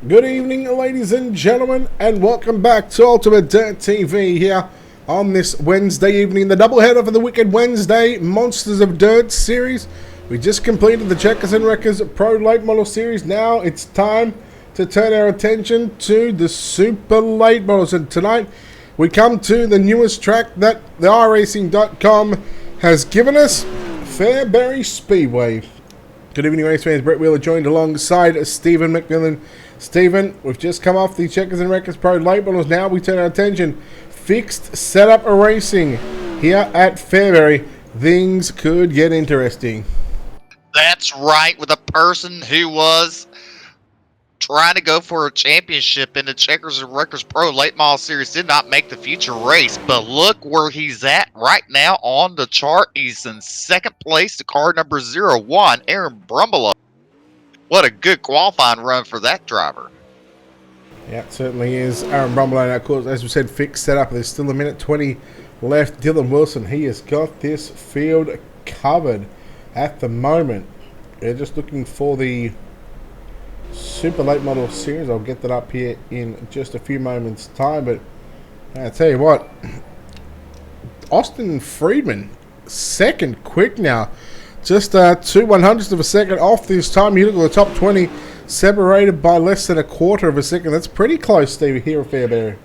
Good evening, ladies and gentlemen, and welcome back to Ultimate Dirt TV here on this Wednesday evening, the doubleheader for the Wicked Wednesday Monsters of Dirt series. We just completed the Checkers and Wreckers Pro Late Model series. Now it's time to turn our attention to the Super Late Models, and tonight we come to the newest track that the iRacing.com has given us, Fairbury Speedway. Good evening, race fans. Brett Wheeler joined alongside Stephen McMillan. Stephen, we've just come off the Checkers and Wreckers Pro Late Models. Now we turn our attention. Fixed setup racing here at Fairbury. Things could get interesting. That's right, with a person who was trying to go for a championship in the Checkers and Wreckers Pro Late Model Series, did not make the feature race, but look where he's at right now on the chart. He's in second place to car number 01, Aaron Brumbelow. What a good qualifying run for that driver. Yeah, it certainly is. Aaron Brumbelow, now, of course, as we said, fixed setup. There's still a minute 20 left. Dylan Wilson, he has got this field covered at the moment. They're just looking for the Super Late Model Series. I'll get that up here in just a few moments' time. But I tell you what, Austin Friedman, second quick now. Just 2/100ths of a second off this time. You look at the top 20, separated by less than a quarter of a second. That's pretty close, Steve, here at Fairbury.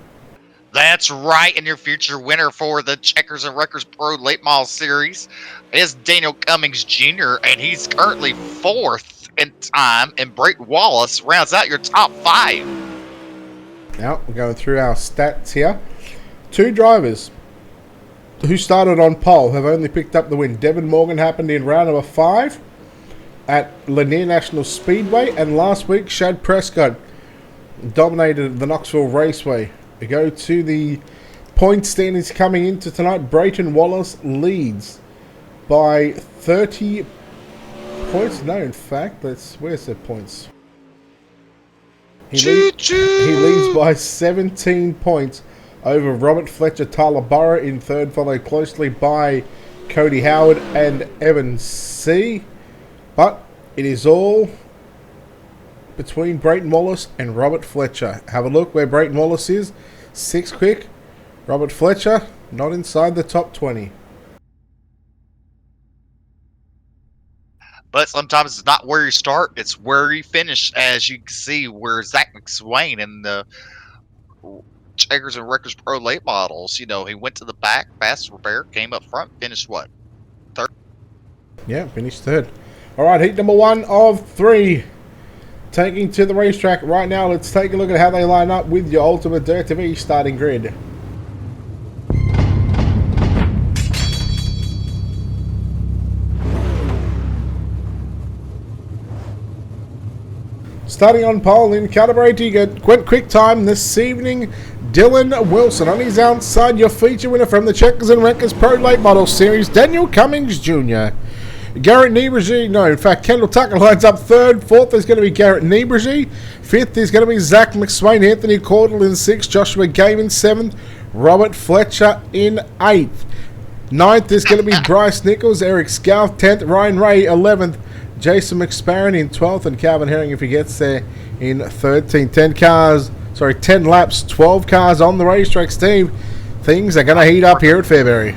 That's right, and your future winner for the Checkers and Wreckers Pro Late Model Series is Daniel Cummings Jr., and he's currently fourth in time, and Brayton Wallace rounds out your top five. Now, we're going through our stats here. Two drivers who started on pole have only picked up the win. Devin Morgan happened in round number 5 at Lanier National Speedway, and last week Shad Prescott dominated the Knoxville Raceway. We go to the point standings coming into tonight. Brayton Wallace leads by 30 points. No, in fact, where's the points? He leads by 17 points over Robert Fletcher, Tyler Burrow in third, followed closely by Cody Howard and Evan C. But it is all between Brayton Wallace and Robert Fletcher. Have a look where Brayton Wallace is. 6 quick. Robert Fletcher not inside the top 20. But sometimes it's not where you start, it's where you finish, as you can see where Zach McSwain in the Checkers and Wreckers Pro Late Models, he went to the back, fast repair, came up front, finished what? Third? Yeah, finished third. All right, heat number 1 of 3. Taking to the racetrack right now. Let's take a look at how they line up with your Ultimate Dirt TV starting grid. Starting on pole in calibrating at quick time this evening, Dylan Wilson. On his outside, your feature winner from the Checkers and Wreckers Pro Late Model Series, Daniel Cummings Jr. Garrett Niebregi, no, in fact, Kendall Tucker lines up third. Fourth is going to be Garrett Niebregi. Fifth is going to be Zach McSwain. Anthony Cordell in sixth. Joshua Game in seventh. Robert Fletcher in eighth. Ninth is going to be Bryce Nichols. Eric Scalf, 10th. Ryan Ray, 11th. Jason McSparron in 12th. And Calvin Herring, if he gets there, in 13th. 10 laps, 12 cars on the racetrack, Steve. Things are going to heat up here at Fairbury.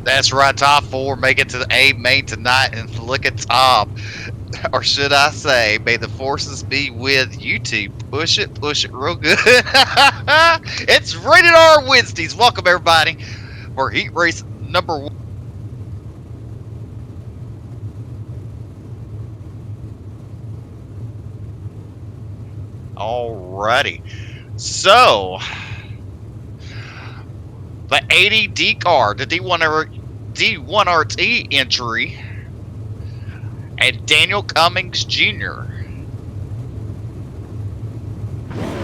That's right, top 4 make it to the A main tonight, and look at Tom. Or should I say, may the forces be with you two. Push it real good. It's Rated R Wednesdays. Welcome, everybody, for heat race number 1. Alrighty. So, the 80D car, the D1RT entry, and Daniel Cummings Jr.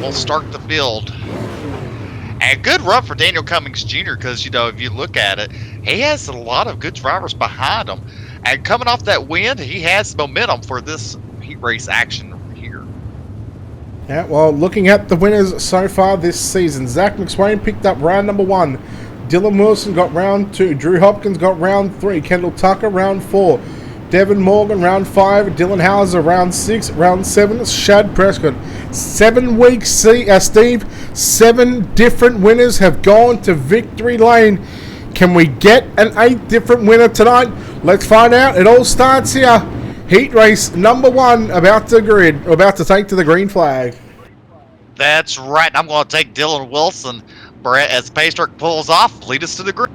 will start the field. And good run for Daniel Cummings Jr. because, if you look at it, he has a lot of good drivers behind him. And coming off that win, he has momentum for this heat race action here. Yeah, well, looking at the winners so far this season, Zach McSwain picked up round number 1. Dylan Wilson got round 2. Drew Hopkins got round 3. Kendall Tucker round 4. Devin Morgan, round 5. Dylan Hauser, round 6. Round 7, Shad Prescott. 7 weeks, Steve. 7 different winners have gone to victory lane. Can we get an 8th different winner tonight? Let's find out. It all starts here. Heat race number 1 about to take to the green flag. That's right. I'm going to take Dylan Wilson, Brett, as pace truck pulls off. Lead us to the green.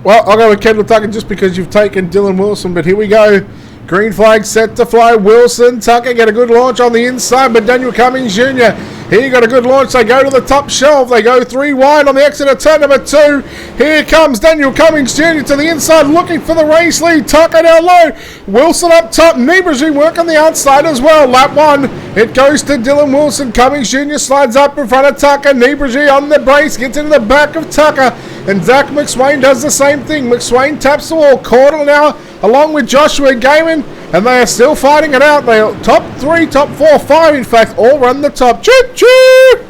Well, I'll go with Kendall Tucker just because you've taken Dylan Wilson, but here we go. Green flag set to fly. Wilson, Tucker get a good launch on the inside, but Daniel Cummings Jr. Here got a good launch. They go to the top shelf. They go 3 wide on the exit of turn number 2. Here comes Daniel Cummings Jr. to the inside looking for the race lead. Tucker down low. Wilson up top. Niebuhr working the outside as well. Lap 1. It goes to Dylan Wilson. Cummings Jr. slides up in front of Tucker. Niebuhr on the brace. Gets into the back of Tucker. And Zach McSwain does the same thing. McSwain taps the wall. Cordell now along with Joshua Gaiman. And they are still fighting it out. They are top 3, top 4, 5, in fact, all run the top. Choo-choo!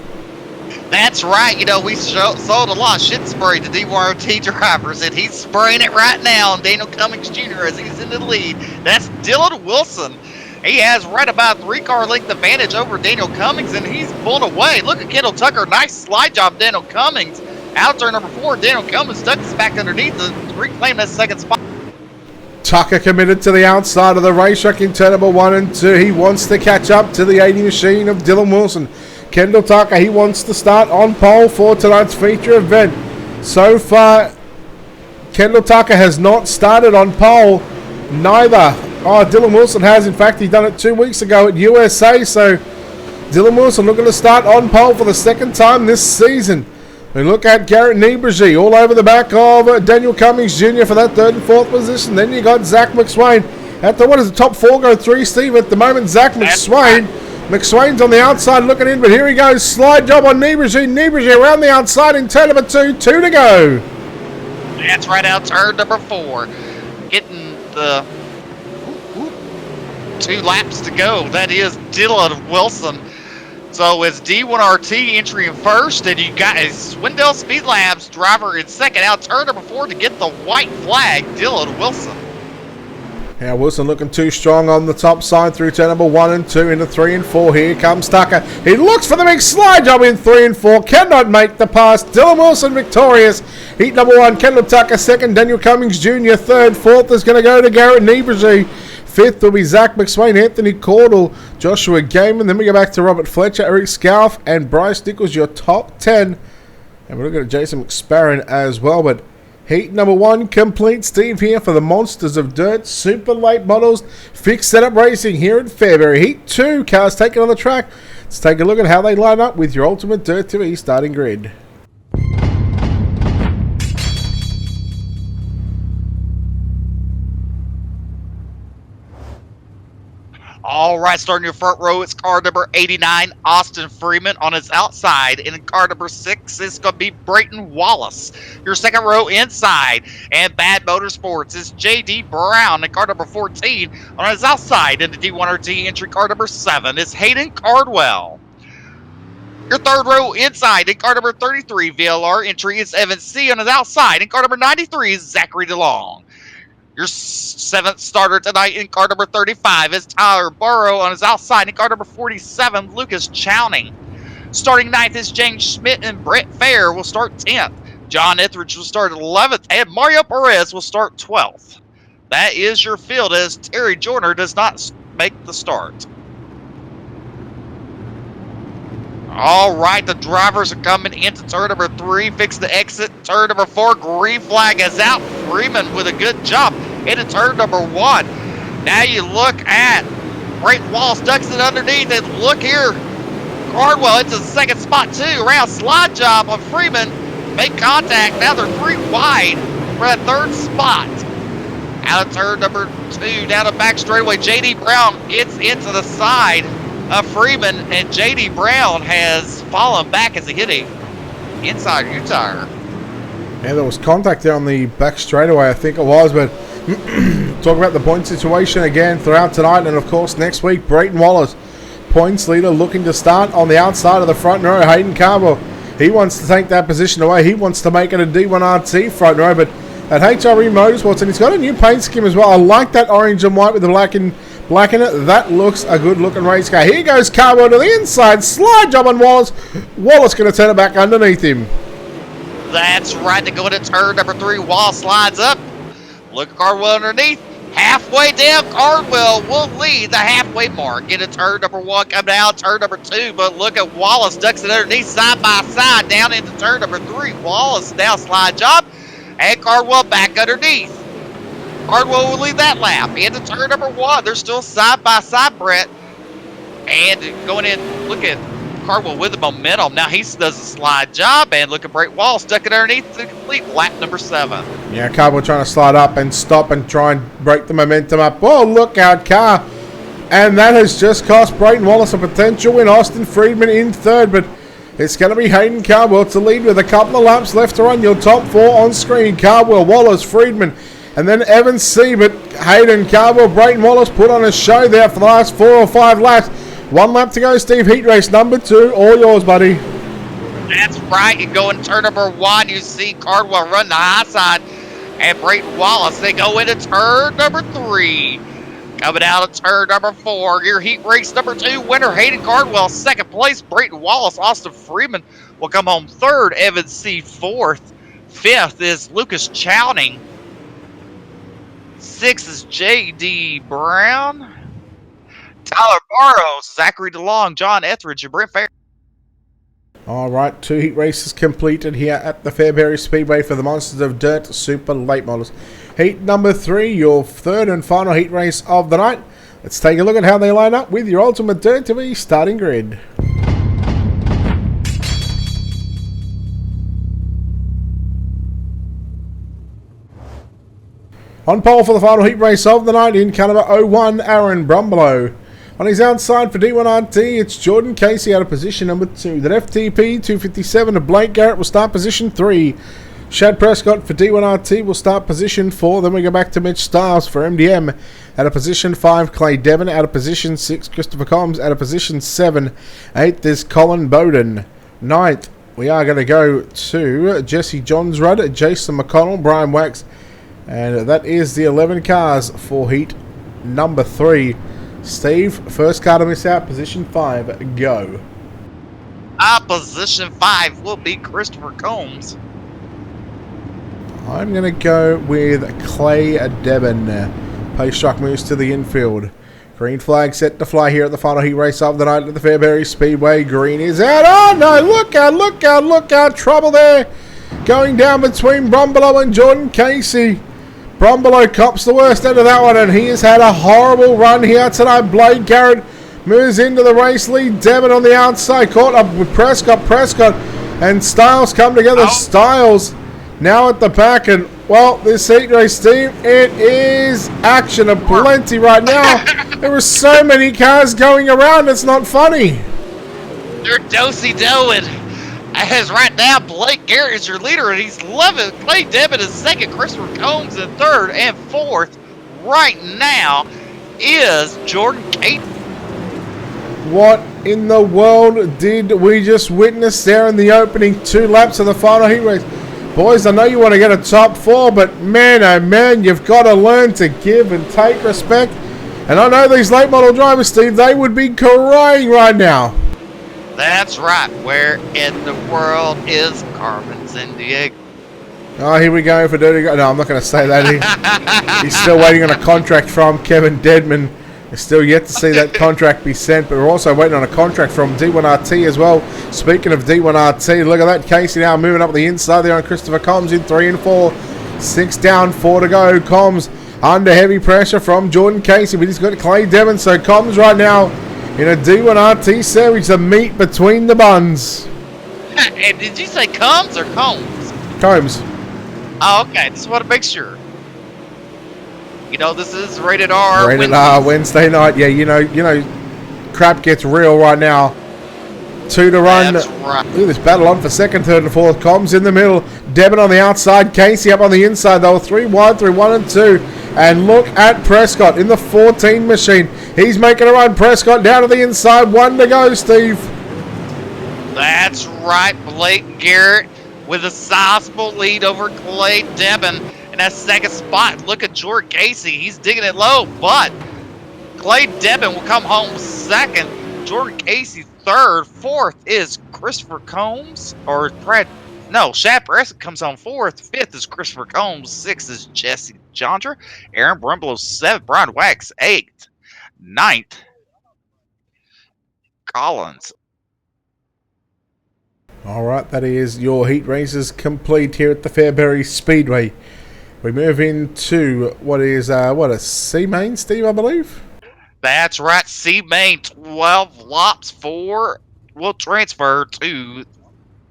That's right. You know, we sold a lot of shit spray to DYRT drivers, and he's spraying it right now. And Daniel Cummings Jr. as he's in the lead. That's Dylan Wilson. He has right about a 3-car length advantage over Daniel Cummings, and he's pulling away. Look at Kendall Tucker. Nice slide job, Daniel Cummings. Out turn number 4, Daniel Cummings stuck his back underneath to reclaim that 2nd spot. Tucker committed to the outside of the racetrack in turn number 1 and 2. He wants to catch up to the 80 machine of Dylan Wilson. Kendall Tucker, he wants to start on pole for tonight's feature event. So far, Kendall Tucker has not started on pole. Neither. Dylan Wilson has. In fact, he done it 2 weeks ago at USA. So, Dylan Wilson looking to start on pole for the 2nd time this season. We look at Garrett Niebuhr all over the back of Daniel Cummings Jr. for that 3rd and 4th position. Then you got Zach McSwain. At the, what is the top 4 go 3, Steve? At the moment, Zach McSwain. McSwain's on the outside looking in, but here he goes. Slide job on Niebuhr. Niebuhr around the outside in turn number 2. 2 to go. That's right out turn number 4. Getting the 2 laps to go. That is Dylan Wilson. So it's D1RT entry in 1st, and you got a Swindell Speed Labs driver in 2nd. Out turn number 4 to get the white flag, Dylan Wilson. Yeah, Wilson looking too strong on the top side through turn number 1 and 2 into 3 and 4. Here comes Tucker. He looks for the big slide job in 3 and 4. Cannot make the pass. Dylan Wilson victorious. Heat number 1, Kendall Tucker 2nd. Daniel Cummings Jr. 3rd. 4th is going to go to Garrett Niebuhr. 5th will be Zach McSwain, Anthony Cordell, Joshua Gaiman. Then we go back to Robert Fletcher, Eric Scalf, and Bryce Nichols, your top 10. And we're looking at Jason McSparron as well. But heat number 1 complete. Steve here for the Monsters of Dirt Super Late Models Fixed Setup Racing here at Fairbury. Heat 2, cars taken on the track. Let's take a look at how they line up with your Ultimate Dirt TV starting grid. All right, starting your front row, it's car number 89, Austin Freeman on his outside. And in car number 6 is going to be Brayton Wallace. Your second row inside, and Bad Motorsports is J.D. Brown. And car number 14 on his outside. And the D1RT entry car number 7 is Hayden Cardwell. Your third row inside, in car number 33, VLR entry is Evan C. on his outside. And car number 93 is Zachary DeLong. Your 7th starter tonight in car number 35 is Tyler Burrow on his outside. In car number 47, Lucas Chowning. Starting 9th is James Schmidt, and Brett Fair will start 10th. John Etheridge will start 11th, and Mario Perez will start 12th. That is your field, as Terry Joyner does not make the start. All right, the drivers are coming into turn number 3, fix the exit. Turn number 4, green flag is out. Freeman with a good job into turn number 1. Now you look at Brayton Wallace ducks it underneath, and look here, Cardwell into the 2nd spot too. Around slide job on Freeman, make contact. Now they're 3 wide for that 3rd spot. Out of turn number 2, down the back straightaway, J.D. Brown gets into the side of Freeman, and J.D. Brown has fallen back as he hit a inside U-tire. Yeah, there was contact there on the back straightaway, I think it was, but talk about the point situation again throughout tonight, and of course next week, Brayton Wallace, points leader, looking to start on the outside of the front row. Hayden Carville, he wants to take that position away. He wants to make it a D1RT front row, but at HRE Motorsports, and he's got a new paint scheme as well. I like that orange and white with the black in it. That looks a good looking race car. Here goes Carbo to the inside, slide job on Wallace. Wallace going to turn it back underneath him. That's right, to go into turn number 3. Wallace slides up. Look at Cardwell underneath. Halfway down, Cardwell will lead the halfway mark into turn number 1, coming down turn number 2. But look at Wallace ducks it underneath, side by side, down into turn number 3. Wallace now slide job, and Cardwell back underneath. Cardwell will lead that lap into turn number 1. They're still side by side, Brett. And going in, look at Cardwell with the momentum. Now he does a slide job, and look at Brett Wallace ducking underneath to complete lap number 7. Yeah, Cardwell trying to slide up and stop and try and break the momentum up. Oh, look out, car. And that has just cost Brayton Wallace a potential win. Austin Friedman in third, but it's going to be Hayden Cardwell to lead with a couple of laps left to run. Your top 4 on screen. Cardwell, Wallace, Friedman, and then Evan C. But Hayden Cardwell, Brayton Wallace put on a show there for the last 4 or 5 laps. 1 lap to go, Steve. Heat race number 2. All yours, buddy. That's right. You go in turn number 1. You see Cardwell run the high side, and Brayton Wallace, they go into turn number 3. Coming out of turn number 4, your heat race number 2 winner, Hayden Cardwell, 2nd place. Brayton Wallace, Austin Freeman will come home 3rd. Evan C. 4th. 5th is Lucas Chowning. 6th is J.D. Brown. Tyler Barrows, Zachary DeLong, John Etheridge, and Brent Fair. All right, 2 heat races completed here at the Fairbury Speedway for the Monsters of Dirt Super Late Models. Heat number 3, your 3rd and final heat race of the night. Let's take a look at how they line up with your Ultimate Dirt TV starting grid. On pole for the final heat race of the night in car number 01, Aaron Brumbelow. On his outside for D1RT, it's Jordan Casey out of position number 2. That FTP 257 of Blake Garrett will start position 3. Shad Prescott for D1RT will start position 4. Then we go back to Mitch Stiles for MDM out of position 5. Clay Devon out of position 6. Christopher Combs out of position 7. 8th is Colin Bowden. 9th, we are going to go to Jesse Johnsrud, Jason McConnell, Brian Wax. And that is the 11 cars for heat number 3. Steve, first car to miss out, position 5, go. Position 5 will be Christopher Combs. I'm going to go with Clay Devon. Pace truck moves to the infield. Green flag set to fly here at the final heat race of the night at the Fairbury Speedway. Green is out. Oh no, look out, look out, look out. Trouble there. Going down between Brumbelow and Jordan Casey. Brumbelow cops the worst out of that one, and he has had a horrible run here tonight. Blake Garrett moves into the race lead. Devon on the outside, caught up with Prescott, and Stiles come together. Stiles now at the back, and well, this heat race team, it is action aplenty right now. There are so many cars going around, it's not funny. They're dosey-doing. As right now, Blake Garrett is your leader, and he's loving it. Clay Devon is 2nd, Christopher Combs in 3rd, and 4th right now is Jordan Casey. What in the world did we just witness there in the opening 2 laps of the final heat race? Boys, I know you want to get a top 4, but man, oh man, you've got to learn to give and take respect. And I know these late model drivers, Steve, they would be crying right now. That's right. Where in the world is Carmen Sandiego? Oh, here we go for Dirty Guy. No, I'm not going to say that. He's still waiting on a contract from Kevin Dedman. We're still yet to see that contract be sent, but we're also waiting on a contract from D1RT as well. Speaking of D1RT, look at that. Casey now moving up the inside there on Christopher Combs in 3 and 4. 6 down, 4 to go. Combs under heavy pressure from Jordan Casey, but he's got Clay Devon, so Combs right now in a D1RT series, the meat between the buns. And did you say Combs or Combs? Combs. Oh, okay. Just want to make sure. You know, this is rated R. Rated R Wednesday night. Yeah, you know, crap gets real right now. 2 to run. That's right. Look at this battle on for 2nd, 3rd, and 4th. Combs in the middle. Devon on the outside. Casey up on the inside. They were 3 wide through 1 and 2. And look at Prescott in the 14 machine. He's making a run. Prescott down to the inside. 1 to go, Steve. That's right. Blake Garrett with a sizable lead over Clay Devon. in that second spot. Look at Jordan Casey. He's digging it low, but Clay Devin will come home second. Jordan Casey third. Fourth is Christopher Combs. Shad Preston comes home fourth. Fifth is Christopher Combs. Sixth is Jesse Chandra. Aaron Brumbelow seventh. Brian Wax eighth. Ninth, Collins. All right, that is your heat races complete here at the Fairbury Speedway. We move into what is a C main, Steve, I believe. That's right, C main 12 laps for will transfer to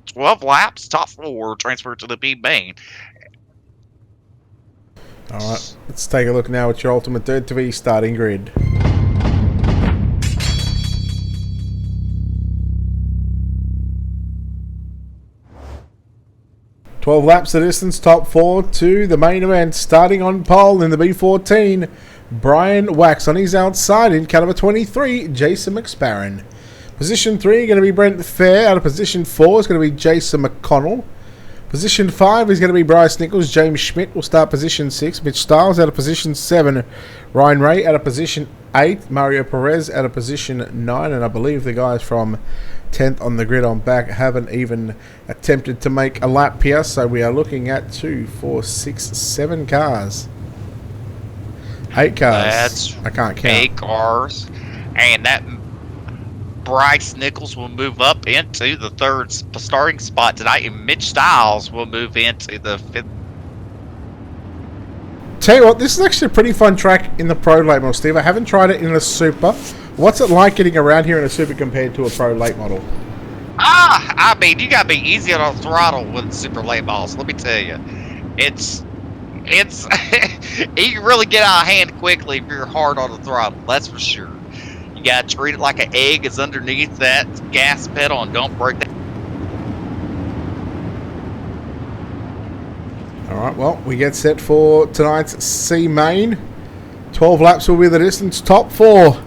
12 laps. Top four transfer to the B main. All right, let's take a look now at your Ultimate Dirt TV starting grid. "12 laps the distance, top four to the main event. Starting on pole in the B14, Brian Wax. On his outside in car number 23, Jason McSparron. Position 3 going to be Brent Fair. Out of position 4 is going to be Jason McConnell. Position 5 is going to be Bryce Nichols. James Schmidt will start position 6. Mitch Stiles out of position 7. Ryan Ray out of position 8. Mario Perez out of position 9. And I believe the guys from 10th on the grid on back haven't even attempted to make a lap here. So we are looking at 2, 4, 6, 7 cars. 8 cars. That's I can't count. 8 cars. And that Bryce Nichols will move up into the third starting spot tonight, and Mitch Stiles will move into the 5th. Tell you what, this is actually a pretty fun track in the Pro Late Model, Steve. I haven't tried it in a Super. What's it like getting around here in a Super compared to a Pro Late Model? I mean, you gotta be easy on the throttle with Super Late Models. Let me tell you, it's you can really get out of hand quickly if you're hard on the throttle. That's for sure. You gotta treat it like an egg is underneath that gas pedal and don't break that. Alright, well, we get set for tonight's C main. 12 laps will be the distance. Top 4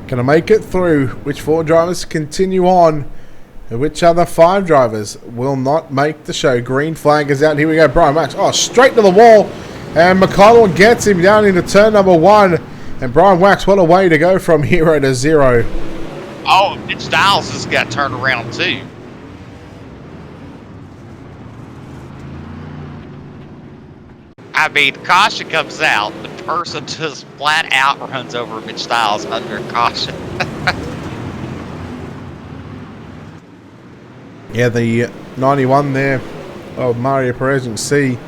gonna make it through. Which 4 drivers continue on? And which other 5 drivers will not make the show? Green flag is out. Here we go. Brian Wax. Oh, straight to the wall. And McConnell gets him down into turn number 1. And Brian Wax, what a way to go from 0 to 0. Oh, Mitch Stiles has got turned around too. I mean, caution comes out. The person just flat out runs over Mitch Stiles under caution. Yeah, the 91 there of Mario Perez, you can see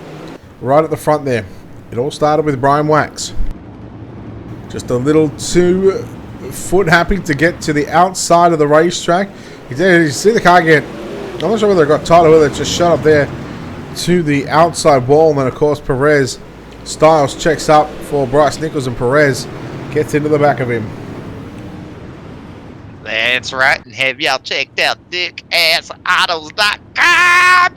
right at the front there. It all started with Brian Wax. Just a little too foot happy to get to the outside of the racetrack. You see the car get, I'm not sure whether it got tight or whether it just shot up there to the outside wall. And then, of course, Perez, Stiles checks up for Bryce Nichols, and Perez gets into the back of him. That's right, and have y'all checked out DickAssAutos.com?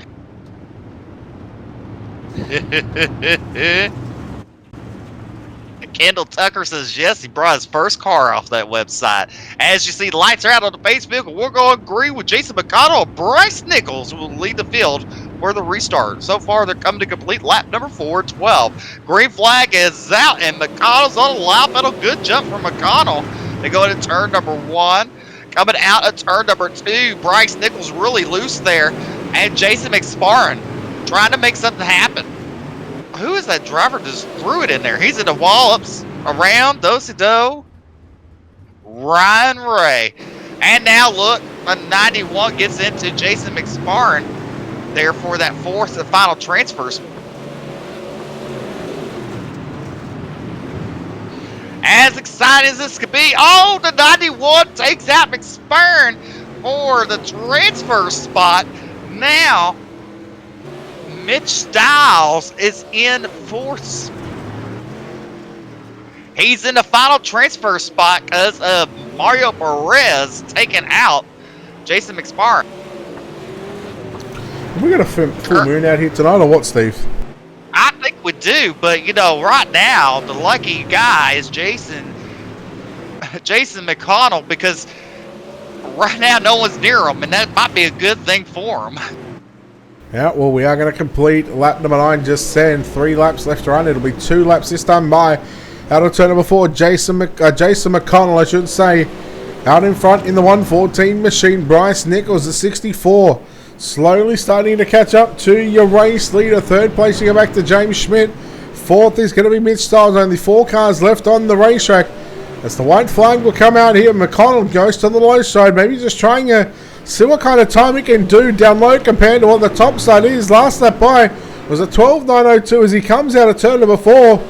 Kendall Tucker says yes, he brought his first car off that website. As you see, the lights are out on the base vehicle. We're going to agree with Jason McConnell. Bryce Nichols will lead the field for the restart. So far, they're coming to complete lap number 412. Green flag is out, and McConnell's on the lap. Pedal. Good jump from McConnell. They go into turn number 1. Coming out of turn number 2, Bryce Nichols really loose there. And Jason McSparron trying to make something happen. Who is that driver just threw it in there? He's in the wall, ups around, do-si-do. Ryan Ray. And now look, a 91 gets into Jason McSparron there for that 4th and final transfer. As exciting as this could be, oh, the 91 takes out McSparron for the transfer spot. Now, Mitch Stiles is in 4th. He's in the final transfer spot because of Mario Perez taking out Jason McSparron. We got a full moon out here tonight, or what, Steve? I think we do, but you know, right now the lucky guy is Jason McConnell, because right now no one's near him, and that might be a good thing for him. Yeah, well, we are going to complete lap number 9 just then. 3 laps left to run. It'll be 2 laps this time by. Out of turn number 4, Jason McConnell, I should say. Out in front in the 114 machine, Bryce Nichols, the 64. Slowly starting to catch up to your race leader. Third place, you go back to James Schmidt. Fourth is going to be Mitch Stiles. Only 4 cars left on the racetrack. As the white flag will come out here, McConnell goes to the low side. Maybe just trying to see what kind of time he can do down low compared to what the top side is. Last lap by was a 12.902 as he comes out of turn number 4.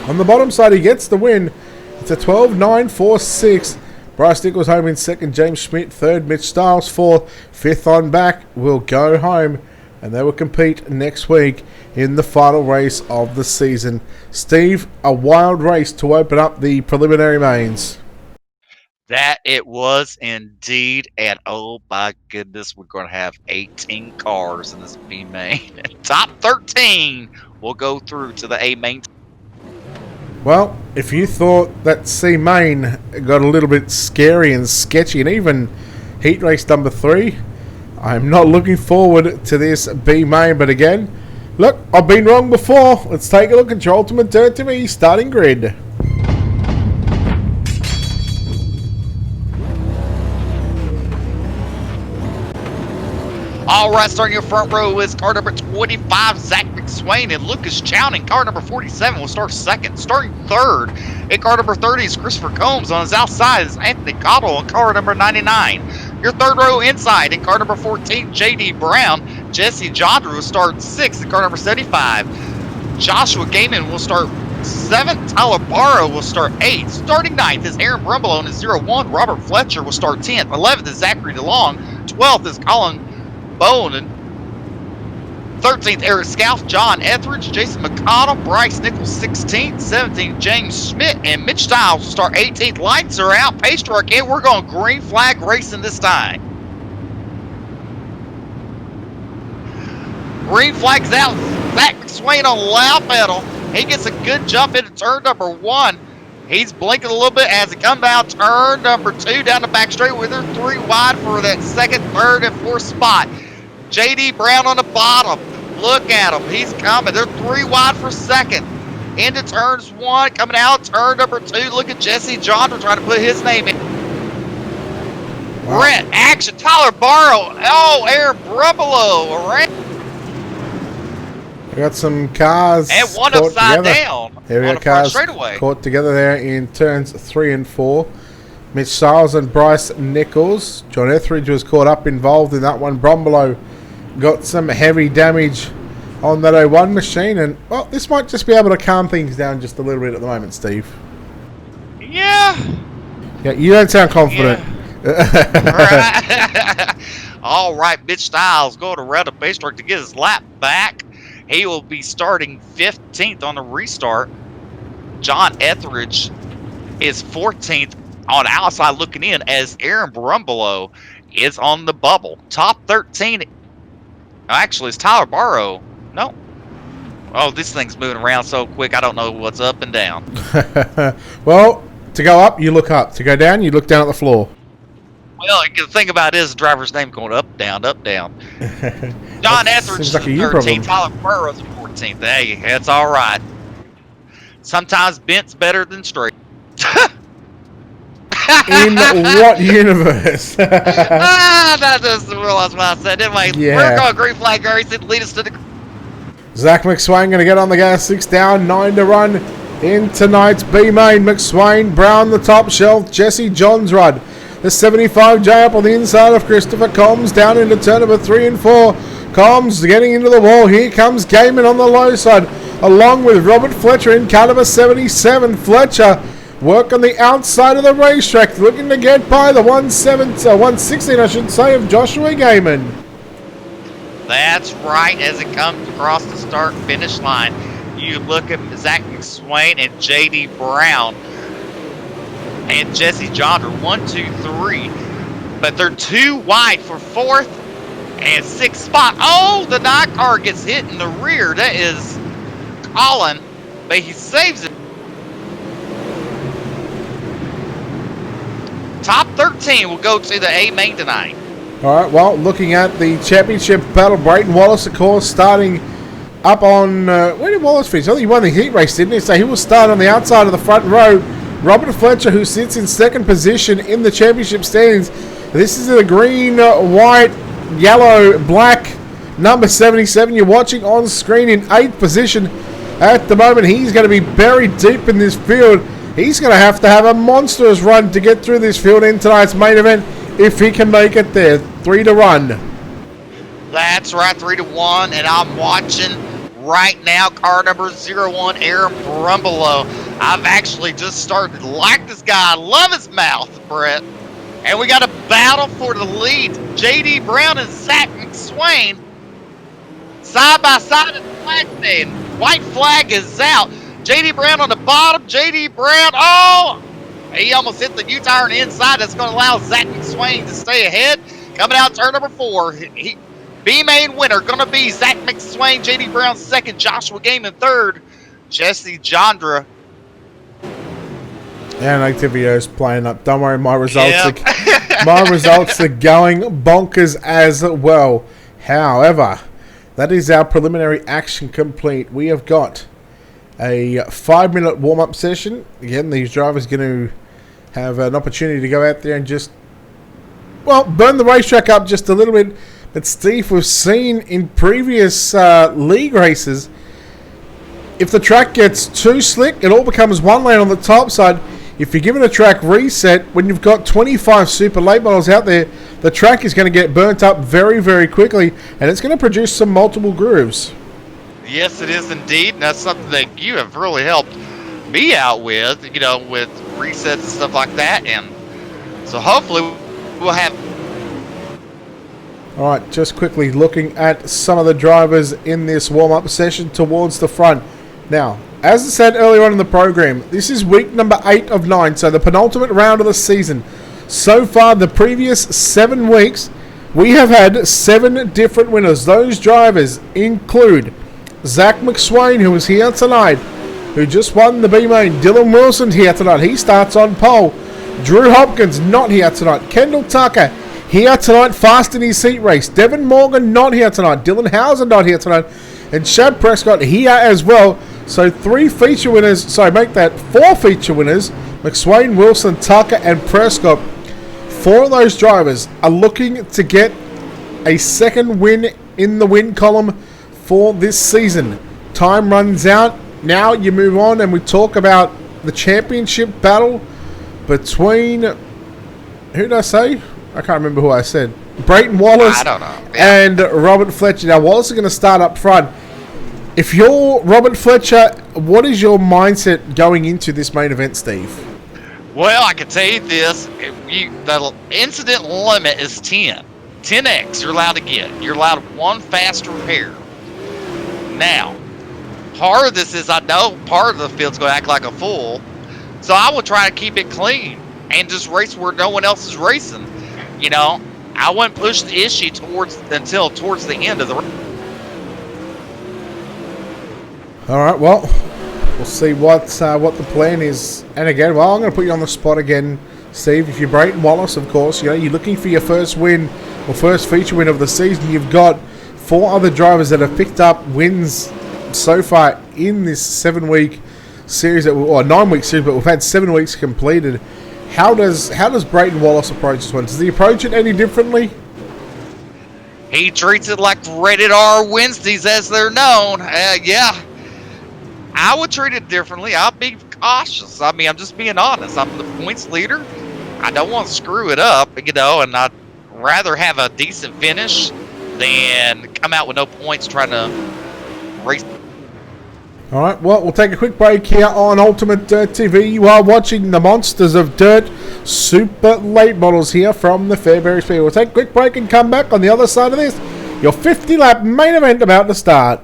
On the bottom side, he gets the win. It's a 12.946. Bryce Nichols home in second. James Schmidt third. Mitch Stiles fourth. Fifth on back will go home. And they will compete next week in the final race of the season. Steve, a wild race to open up the preliminary mains. That it was indeed, and oh my goodness, we're going to have 18 cars in this B main. Top 13 will go through to the A main. Well, if you thought that C main got a little bit scary and sketchy, and even heat race number 3, I'm not looking forward to this B main. But again, look, I've been wrong before. Let's take a look at your Ultimate Dirt TV starting grid. All right, starting your front row is car number 25, Zach McSwain, and Lucas Chowning. Car number 47 will start second. Starting third in car number 30 is Christopher Combs. On his outside is Anthony Cottle in car number 99. Your third row inside in car number 14, J.D. Brown. Jesse Jondra will start sixth in car number 75. Joshua Gaiman will start 7th. Tyler Barrow will start 8th. Starting 9th is Aaron Brumbelow in 01. Robert Fletcher will start 10th. 11th is Zachary DeLong. 12th is Colin Bone. And 13th, Eric Scalf, John Etheridge, Jason McConnell, Bryce Nichols 16th, 17th, James Schmidt, and Mitch Stiles will start 18th. Lights are out, pace truck in. We're going green flag racing this time. Green flag's out. Zach McSwain on loud pedal. He gets a good jump into turn number 1. He's blinking a little bit as he comes out turn number 2 down the back straight with her 3 wide for that second, third, and fourth spot. J.D. Brown on the bottom. Look at him. He's coming. They're 3 wide for second. Into turns 1. Coming out turn number 2. Look at Jesse Jondra trying to put his name in. Wow. Brett, action. Tyler Barrow. Oh, Aaron Brumbelow. Around. We got some cars And one caught upside together. down. Here we on got the front cars straightaway. caught together there in turns 3 and 4. Mitch Stiles and Bryce Nichols. John Etheridge was caught up involved in that one. Brumbelow got some heavy damage on that 01 machine, and well, this might just be able to calm things down just a little bit at the moment, Steve. Yeah. Yeah, you don't sound confident. Yeah. All right, Mitch Stiles going around the base truck to get his lap back. He will be starting 15th on the restart. John Etheridge is 14th on the outside looking in as Aaron Brumbelow is on the bubble. Top 13. Actually, it's Tyler Barrow. No. Oh, this thing's moving around so quick, I don't know what's up and down. Well, to go up, you look up. To go down, you look down at the floor. Well, the thing about it is the driver's name going up, down, up, down. John Etheridge is like a in you 13th, problem. Tyler Burrow's in 14th. Hey, that's all right. Sometimes bent's better than straight. In what universe? I just realized what I said. Anyway, Yeah. we're going green flag racing. Lead us to the... Zach McSwain going to get on the gas. 6 down, 9 to run in tonight's B main. McSwain, Brown the top shelf. Jesse Johns Rudd. The 75J up on the inside of Christopher Combs down into turn number 3 and 4. Combs getting into the wall. Here comes Gaiman on the low side, along with Robert Fletcher in car number 77. Fletcher work on the outside of the racetrack, looking to get by the 116, I should say, of Joshua Gaiman. That's right. As it comes across the start-finish line, you look at Zach McSwain and J.D. Brown and Jesse Jondra, 1, 2, 3. But they're 2 wide for 4th and 6th spot. Oh, the 9 car gets hit in the rear. That is Colin, but he saves it. Top 13 will go to the A main tonight. All right, well, looking at the championship battle, Brayton Wallace, of course, starting up on... where did Wallace finish? I think he won the heat race, didn't he? So he will start on the outside of the front row. Robert Fletcher, who sits in second position in the championship standings. This is the green, white, yellow, black, number 77. You're watching on screen in 8th position at the moment. He's going to be buried deep in this field. He's going to have a monstrous run to get through this field in tonight's main event if he can make it there. 3 to run. That's right, 3 to 1, and I'm watching right now car number 01, Aaron Brumbelow. I've actually just started to like this guy. I love his mouth, Brett. And we got a battle for the lead. J.D. Brown and Zach McSwain side by side in the flag stand. White flag is out. J.D. Brown on the bottom. J.D. Brown, oh! He almost hit the U-turn inside. That's going to allow Zach McSwain to stay ahead. Coming out turn number 4. B-main winner going to be Zach McSwain. J.D. Brown second. Joshua Game in third. Jesse Jandra. And Activio's playing up. Don't worry, my results are going bonkers as well. However, that is our preliminary action complete. We have got a 5-minute warm-up session. Again, these drivers are going to have an opportunity to go out there and just, well, burn the racetrack up just a little bit. But Steve, we've seen in previous league races, if the track gets too slick, it all becomes one lane on the top side. If you're given a track reset, when you've got 25 super late models out there, the track is going to get burnt up very, very quickly, and it's going to produce some multiple grooves. Yes, it is indeed, and that's something that you have really helped me out with, you know, with resets and stuff like that, and so hopefully we'll have... All right, just quickly looking at some of the drivers in this warm-up session towards the front. Now, as I said earlier on in the program, this is week number 8 of 9, so the penultimate round of the season. So far, the previous 7 weeks, we have had 7 different winners. Those drivers include Zach McSwain, who is here tonight, who just won the B-main. Dylan Wilson here tonight. He starts on pole. Drew Hopkins, not here tonight. Kendall Tucker, here tonight, fast in his heat race. Devin Morgan, not here tonight. Dylan Hauser, not here tonight. And Chad Prescott here as well. So 3 feature winners, sorry, make that 4 feature winners. McSwain, Wilson, Tucker, and Prescott. 4 of those drivers are looking to get a second win in the win column for this season. Time runs out. Now you move on and we talk about the championship battle between, who did I say? I can't remember who I said. Brayton Wallace I don't know. Yeah. and Robert Fletcher. Now Wallace is going to start up front. If you're Robert Fletcher, what is your mindset going into this main event, Steve? Well, I can tell you this. The incident limit is 10. 10x you're allowed to get. You're allowed 1 fast repair. Now, part of this is I know part of the field's going to act like a fool, so I will try to keep it clean and just race where no one else is racing. You know, I wouldn't push the issue until towards the end of the race. All right, well, we'll see what the plan is. And again, well, I'm going to put you on the spot again, Steve. If you're Brayton Wallace, of course, you know, you're looking for your first win or first feature win of the season. You've got 4 other drivers that have picked up wins so far in this 7-week series, or 9-week series, but we've had 7 weeks completed. How does Brayton Wallace approach this one? Does he approach it any differently? He treats it like Rated R Wednesdays, as they're known. Yeah. I would treat it differently. I'll be cautious. I mean, I'm just being honest. I'm the points leader. I don't want to screw it up, you know, and I'd rather have a decent finish than come out with no points trying to race. All right, well, we'll take a quick break here on Ultimate Dirt TV. You are watching the Monsters of Dirt Super Late Models here from the Fairbury Speedway. We'll take a quick break and come back on the other side of this. Your 50-lap main event about to start.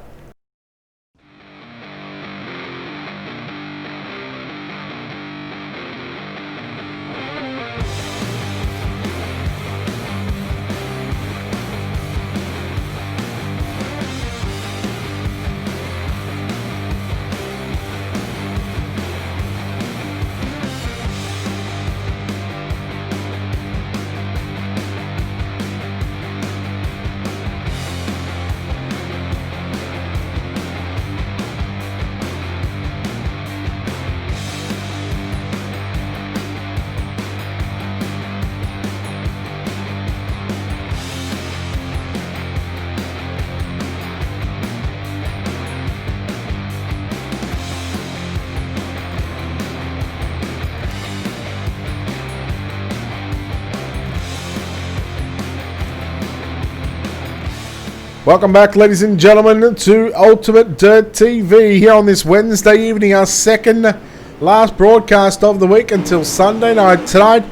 Welcome back, ladies and gentlemen, to Ultimate Dirt TV here on this Wednesday evening, our second last broadcast of the week until Sunday night. Tonight,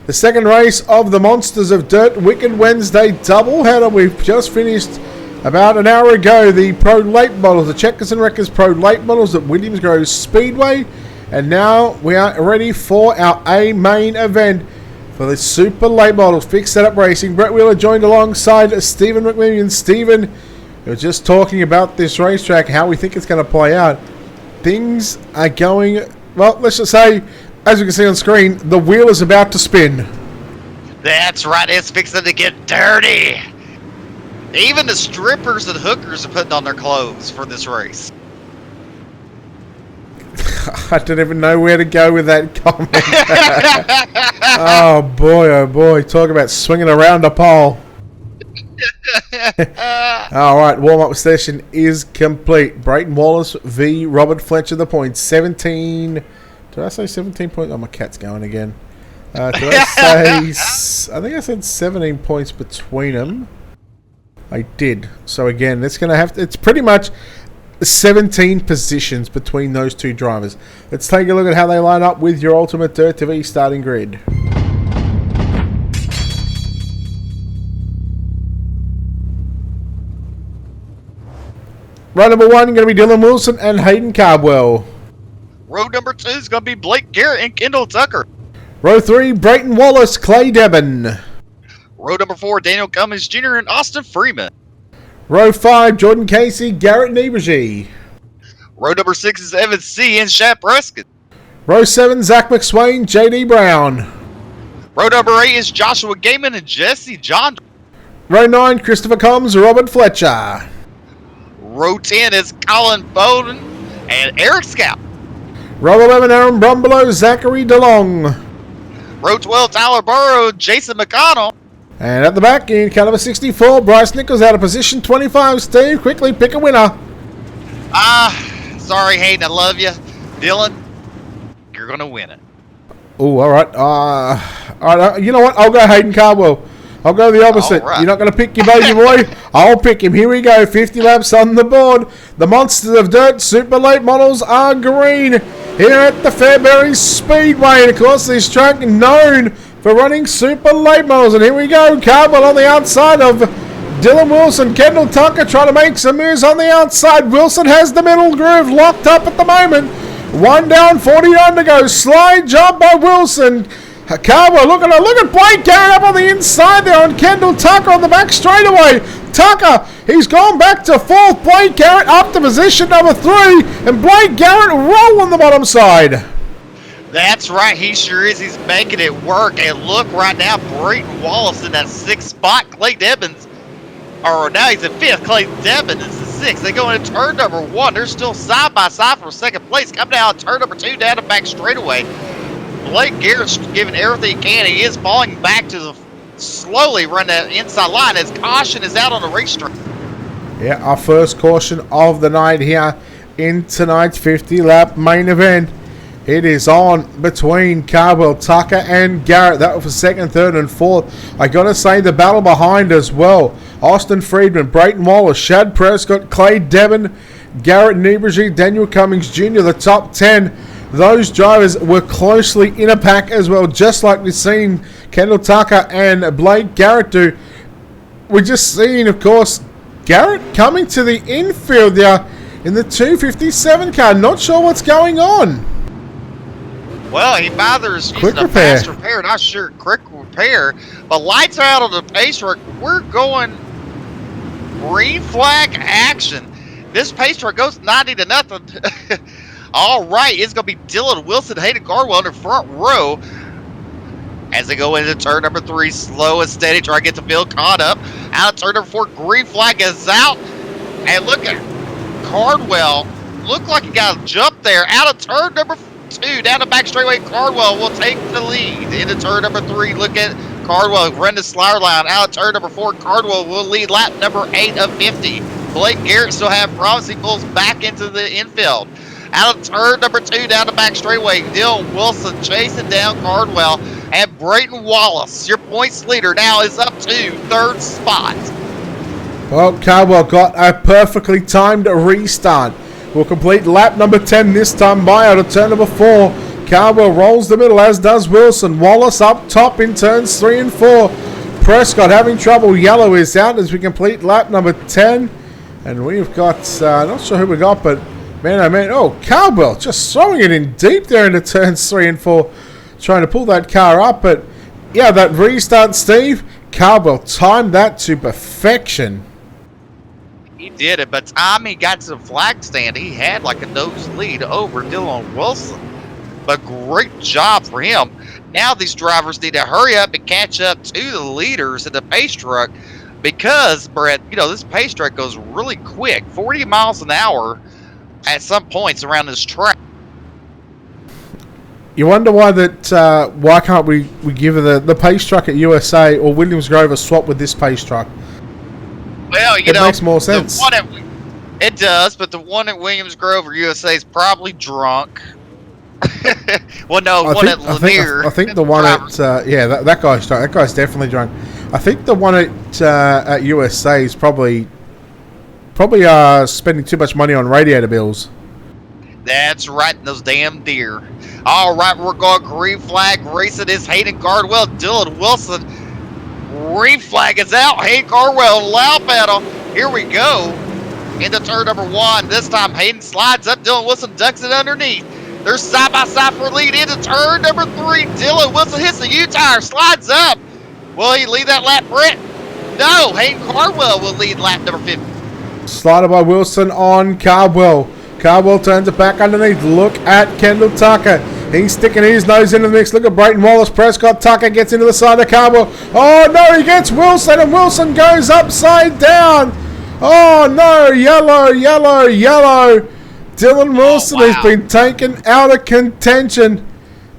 the second race of the Monsters of Dirt Wicked Wednesday doubleheader. We've just finished about an hour ago the Pro Late Models, the Checkers and Wreckers Pro Late Models at Williams Grove Speedway. And now we are ready for our A main event for the Super Late Models Fixed Setup Racing. Brett Wheeler joined alongside Stephen McMillian. Stephen, we were just talking about this racetrack, how we think it's going to play out. Things are going, well, let's just say, as you can see on screen, the wheel is about to spin. That's right, it's fixing to get dirty. Even the strippers and hookers are putting on their clothes for this race. I don't even know where to go with that comment. Oh boy, talk about swinging around a pole. Alright, warm-up session is complete. Brayton Wallace v. Robert Fletcher, the points 17. Did I say 17 points? Oh, my cat's going again. Did I say, I think I said 17 points between them. I did. So again, it's going to have to, it's pretty much 17 positions between those two drivers. Let's take a look at how they line up with your Ultimate Dirt TV starting grid. Row number 1 going to be Dylan Wilson and Hayden Cardwell. Row number 2 is going to be Blake Garrett and Kendall Tucker. Row 3, Brayton Wallace, Clay Devon. Row number 4, Daniel Cummins Jr. and Austin Freeman. Row 5, Jordan Casey, Garrett Niebuhr. Row number 6 is Evan C. and Shap Prescott. Row 7, Zach McSwain, JD Brown. Row number 8 is Joshua Gaiman and Jesse John. Row 9, Christopher Combs, Robert Fletcher. Row 10 is Colin Bowden and Eric Scout. Row 11, Aaron Brumbelow, Zachary DeLong. Row 12, Tyler Burrow, Jason McConnell. And at the back, in caliber 64, Bryce Nichols out of position 25. Steve, quickly pick a winner. Sorry, Hayden, I love you. Dylan, you're going to win it. Oh, all right. All right. You know what? I'll go Hayden Cardwell. I'll go the opposite. Right. You're not going to pick your baby boy? I'll pick him. Here we go. 50 laps on the board. The Monsters of Dirt Super Late Models are green here at the Fairbury Speedway. And, of course, this track known for running Super Late Models. And here we go. Cardwell on the outside of Dylan Wilson. Kendall Tucker trying to make some moves on the outside. Wilson has the middle groove locked up at the moment. 1 down, 49 to go. Slide job by Wilson. Cardwell, look at Blake Garrett up on the inside there on Kendall Tucker on the back straightaway. Tucker, he's gone back to 4th. Blake Garrett up to position number 3. And Blake Garrett roll on the bottom side. That's right, he sure is. He's making it work. And look right now, Brayton Wallace in that 6th spot. Clay Devins, or now he's in 5th. Clay Devins is the 6th. They go into turn number 1. They're still side by side for 2nd place. Coming down turn number 2 down the back straightaway. Blake Garrett's giving everything he can. He is falling back to the slowly run that inside line as caution is out on the racetrack. Yeah, our first caution of the night here in tonight's 50-lap main event. It is on between Cardwell, Tucker, and Garrett. That was for 2nd, 3rd, and 4th. I got to say, the battle behind as well. Austin Friedman, Brayton Wallace, Shad Prescott, Clay Devon, Garrett Niebuhr, Daniel Cummins Jr., the top 10. Those drivers were closely in a pack as well, just like we've seen Kendall Tucker and Blake Garrett do. We're just seeing, of course, Garrett coming to the infield there in the 257 car. Not sure what's going on. Well, he bothers using a fast repair, not sure, quick repair. But lights are out on the pace track. We're going green flag action. This pace track goes 90 to nothing. All right, it's going to be Dylan Wilson, Hayden Cardwell in the front row as they go into turn number 3, slow and steady, try to get the field caught up. Out of turn number 4, green flag is out. And look at Cardwell. Looked like he got a jump there. Out of turn number 2, down the back straightaway, Cardwell will take the lead. Into turn number 3, look at Cardwell, run the slider line. Out of turn number 4, Cardwell will lead lap number 8 of 50. Blake Garrett still have problems. He pulls back into the infield. Out of turn number 2, down the back straightaway, Dylan Wilson chasing down Cardwell. And Brayton Wallace, your points leader, now is up to 3rd spot. Well, Caldwell got a perfectly timed restart. We'll complete lap number 10 this time by out of turn number 4. Caldwell rolls the middle, as does Wilson. Wallace up top in turns 3 and 4. Prescott having trouble. Yellow is out as we complete lap number 10. And we've got, not sure who we got, but man, oh man. Oh, Caldwell just throwing it in deep there into turns 3 and 4. Trying to pull that car up, but yeah, that restart, Steve. Caldwell timed that to perfection. He did it, but time he got to the flag stand, he had like a nose lead over Dylan Wilson. But great job for him. Now these drivers need to hurry up and catch up to the leaders in the pace truck because, Brett, you know, this pace truck goes really quick, 40 miles an hour at some points around this track. You wonder why that? Why can't we give the pace truck at USA or Williams Grove a swap with this pace truck? Well, you it know, makes more sense. It does, but the one at Williams Grove or USA is probably drunk. Well, no, one at Lanier. I think the one at that guy's drunk. That guy's definitely drunk. I think the one at USA is probably spending too much money on radiator bills. That's right, those damn deer. All right, we're going green flag. Racing is Hayden Cardwell, Dylan Wilson. Green flag is out. Hayden Cardwell, loud battle. Here we go. Into turn number 1. This time Hayden slides up. Dylan Wilson ducks it underneath. They're side by side for lead into turn number 3. Dylan Wilson hits the U-tire, slides up. Will he lead that lap, Brett? No, Hayden Cardwell will lead lap number 50. Slider by Wilson on Cardwell. Cardwell turns it back underneath. Look at Kendall Tucker. He's sticking his nose into the mix. Look at Brayton Wallace. Prescott. Tucker gets into the side of Cardwell. Oh, no, he gets Wilson, and Wilson goes upside down. Oh, no, yellow, yellow, yellow. Dylan Wilson has been taken out of contention.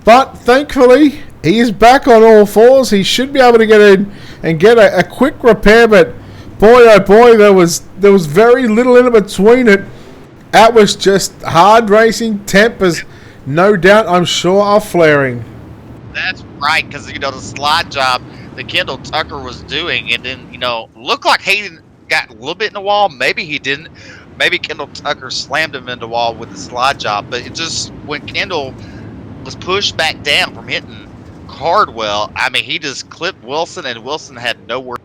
But thankfully, he is back on all fours. He should be able to get in and get a quick repair. But boy, oh boy, there was very little in between it. That was just hard racing. Tempers, no doubt, I'm sure, are flaring. That's right, because, you know, the slide job that Kendall Tucker was doing, and then, you know, looked like Hayden got a little bit in the wall. Maybe he didn't. Maybe Kendall Tucker slammed him into the wall with the slide job. But it just, when Kendall was pushed back down from hitting Cardwell, I mean, he just clipped Wilson, and Wilson had nowhere.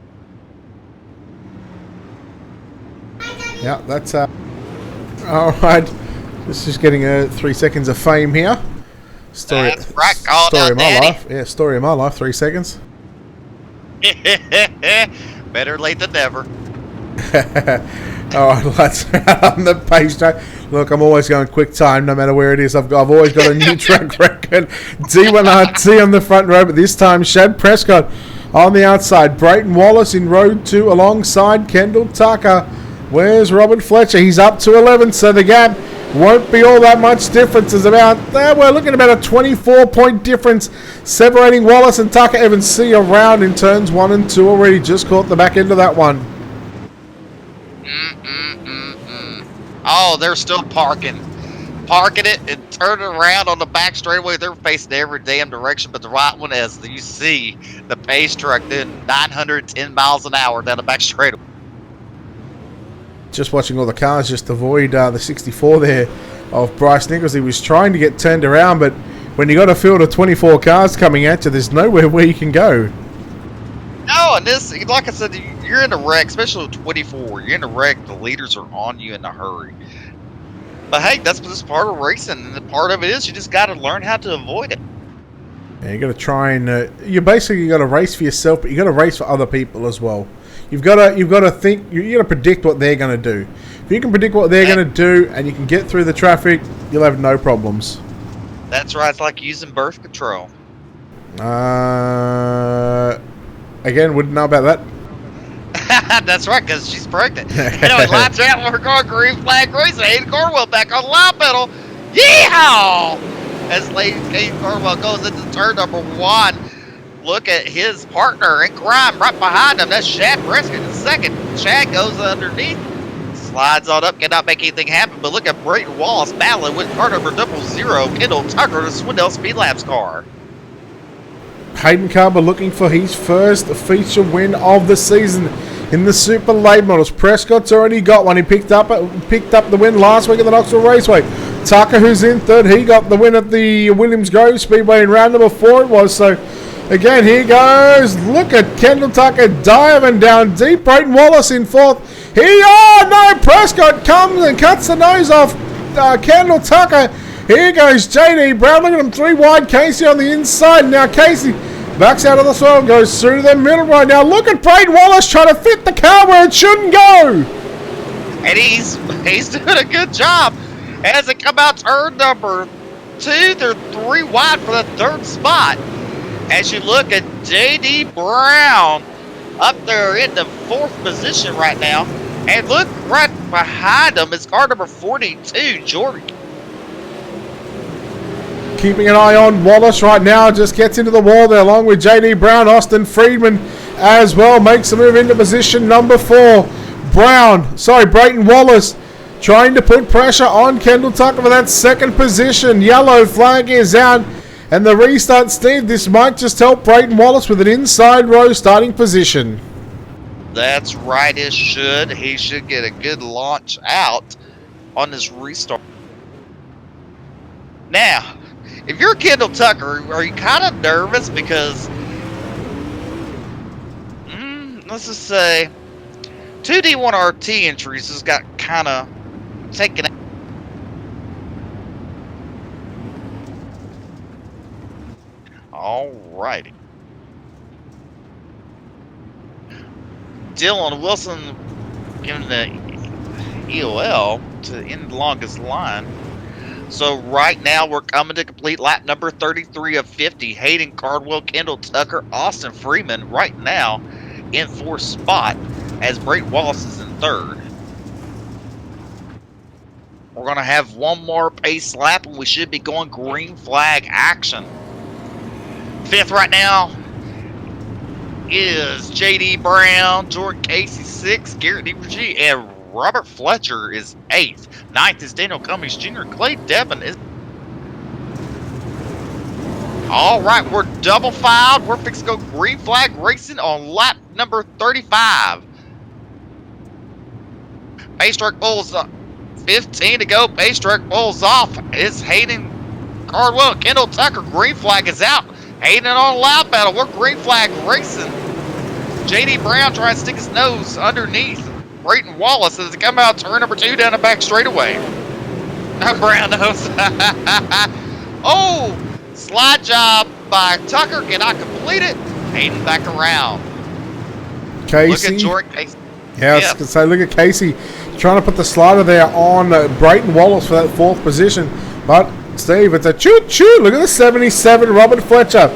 Yeah, that's all right. This is getting 3 seconds of fame here. Story of my life. Yeah, story of my life. 3 seconds. Better late than never. All right, let's on the pace track. Look, I'm always going quick time, no matter where it is. I've always got a new track record. D1RT on the front row, but this time Shad Prescott on the outside. Brayton Wallace in row 2 alongside Kendall Tucker. Where's Robert Fletcher? He's up to 11, so the gap won't be all that much difference. It's about, we're looking at about a 24-point difference separating Wallace and Tucker. Evans see around in turns 1 and 2 already. Just caught the back end of that one. Oh, they're still parking it and turning around on the back straightaway. They're facing every damn direction but the right one, as you see the pace truck doing 910 miles an hour down the back straightaway. Just watching all the cars just avoid the 64 there of Bryce Nichols. He was trying to get turned around, but when you got a field of 24 cars coming at you, there's nowhere where you can go. No, and this, like I said, you're in a wreck, especially with 24. You're in a wreck, the leaders are on you in a hurry. But hey, that's just part of racing, and the part of it is you just got to learn how to avoid it. Yeah, you got to try and you basically got to race for yourself, but you got to race for other people as well. You've got to think. You got to predict what they're going to do. If you can predict what they're going to do, and you can get through the traffic, you'll have no problems. That's right. It's like using birth control. Again, wouldn't know about that. That's right, because she's pregnant. Anyway, lights are out. We're going green flag racing. Hayden Cardwell back on the loud pedal. Yeehaw! As Hayden Cardwell goes into turn number 1. Look at his partner in crime right behind him. That's Shad Prescott in second. Shad goes underneath, slides on up, cannot make anything happen. But look at Brayton Wallace battling with car number 00, Kendall Tucker, the Swindell Speed Labs car. Hayden Carver looking for his first feature win of the season. in the super late models. Prescott's already got one. He picked up the win last week at the Knoxville Raceway. Tucker, who's in third, he got the win at the Williams Grove Speedway in round number 4 it was. So again, here goes. Look at Kendall Tucker diving down deep. Brayton Wallace in fourth. Prescott comes and cuts the nose off Kendall Tucker. Here goes JD Brown. Look at him, 3 wide. Casey on the inside. Now Casey backs out of the soil and goes through to the middle right now. Look at Brayton Wallace trying to fit the car where it shouldn't go. And he's doing a good job. As it come out turn number 2, they're 3 wide for the 3rd spot. As you look at JD Brown up there in the 4th position right now. And look right behind him is car number 42, Jordan. Keeping an eye on Wallace right now. Just gets into the wall there along with JD Brown. Austin Friedman as well makes a move into position number 4. Brayton Wallace trying to put pressure on Kendall Tucker for that 2nd position. Yellow flag is out. And the restart, Steve, this might just help Brayton Wallace with an inside row starting position. That's right, it should. He should get a good launch out on this restart. Now, if you're Kendall Tucker, are you kind of nervous because, let's just say, 2 D1RT entries has got kind of taken out. Alrighty. Dylan Wilson giving the EOL to end the longest line. So right now we're coming to complete lap number 33 of 50. Hayden Cardwell, Kendall Tucker, Austin Freeman right now in 4th spot as Brayton Wallace is in 3rd. We're going to have one more pace lap and we should be going green flag action. 5th right now is JD Brown, Jordan Casey 6th, Garrett Devergy, and Robert Fletcher is 8th. 9th is Daniel Cummings Jr. Clay Devin is. All right, we're double filed. We're fixing to go green flag racing on lap number 35. Pace truck pulls up. 15 to go. Pace truck pulls off. It's Hayden Cardwell, Kendall Tucker. Green flag is out. Hayden on loud battle. We're green flag racing. JD Brown trying to stick his nose underneath Brayton Wallace as they come out turn number 2 down the back straightaway. Brown nose. Oh, slide job by Tucker. Cannot complete it. Hayden back around. Casey. Look at Jordan Casey. Yeah, I was going to say, look at Casey trying to put the slider there on Brayton Wallace for that 4th position. But, Steve, it's a choo-choo. Look at the 77, Robert Fletcher.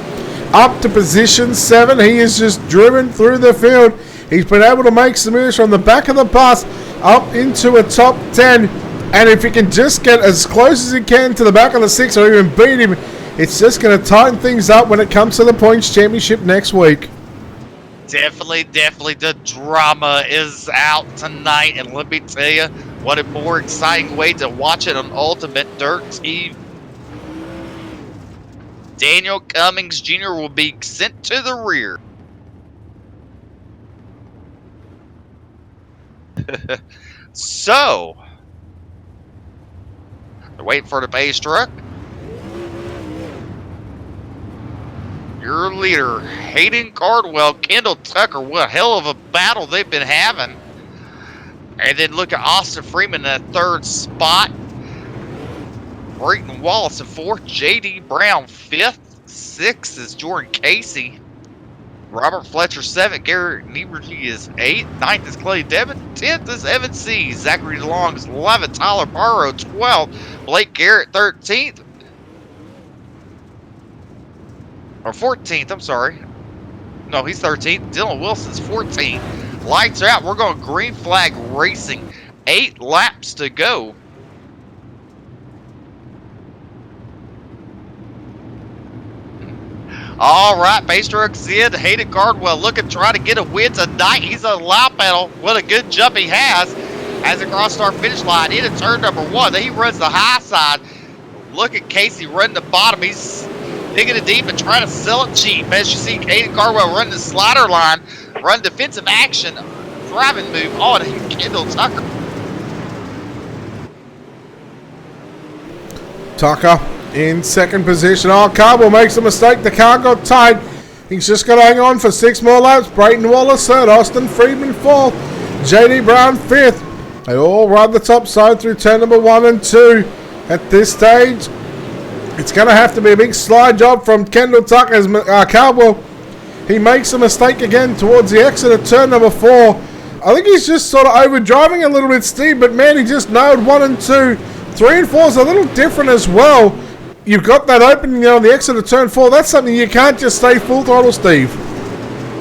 Up to position 7. He is just driven through the field. He's been able to make some moves from the back of the bus up into a top 10. And if he can just get as close as he can to the back of the 6 or even beat him, it's just going to tighten things up when it comes to the points championship next week. Definitely the drama is out tonight. And let me tell you, what a more exciting way to watch it on Ultimate Dirt TV. Daniel Cummings Jr. will be sent to the rear. So, they're waiting for the base truck. Your leader, Hayden Cardwell, Kendall Tucker. What a hell of a battle they've been having. And then look at Austin Freeman in that 3rd spot. Brayton Wallace in 4th. JD Brown 5th. 6th is Jordan Casey. Robert Fletcher 7th. Garrett Nebergy is 8th. 9th is Clay Devin. 10th is Evan C. Zachary DeLong is 11th. Tyler Barrow 12th. Blake Garrett 13th. Or 14th, I'm sorry. No, he's 13th. Dylan Wilson's 14th. Lights are out. We're going green flag racing. 8 laps to go. All right, base truck's in. Hayden Cardwell looking, trying to get a win tonight. He's on a loud battle. What a good jump he has as he crosses our finish line into turn number 1. Then he runs the high side. Look at Casey running the bottom. He's digging it deep and trying to sell it cheap. As you see, Hayden Cardwell run the slider line, run defensive action driving move on Kendall Tucker. Tucker in second position. Oh, Cardwell makes a mistake. The car got tight. He's just got to hang on for 6 more laps. Brayton Wallace third. Austin Friedman fourth. JD Brown fifth. They all ride the top side through turn number 1 and 2. At this stage, it's going to have to be a big slide job from Kendall Tucker's Cardwell. He makes a mistake again towards the exit of turn number 4. I think he's just sort of overdriving a little bit, Steve, but man, he just nailed 1 and 2. 3 and 4 is a little different as well. You've got that opening on the exit of turn 4. That's something you can't just stay full throttle, Steve.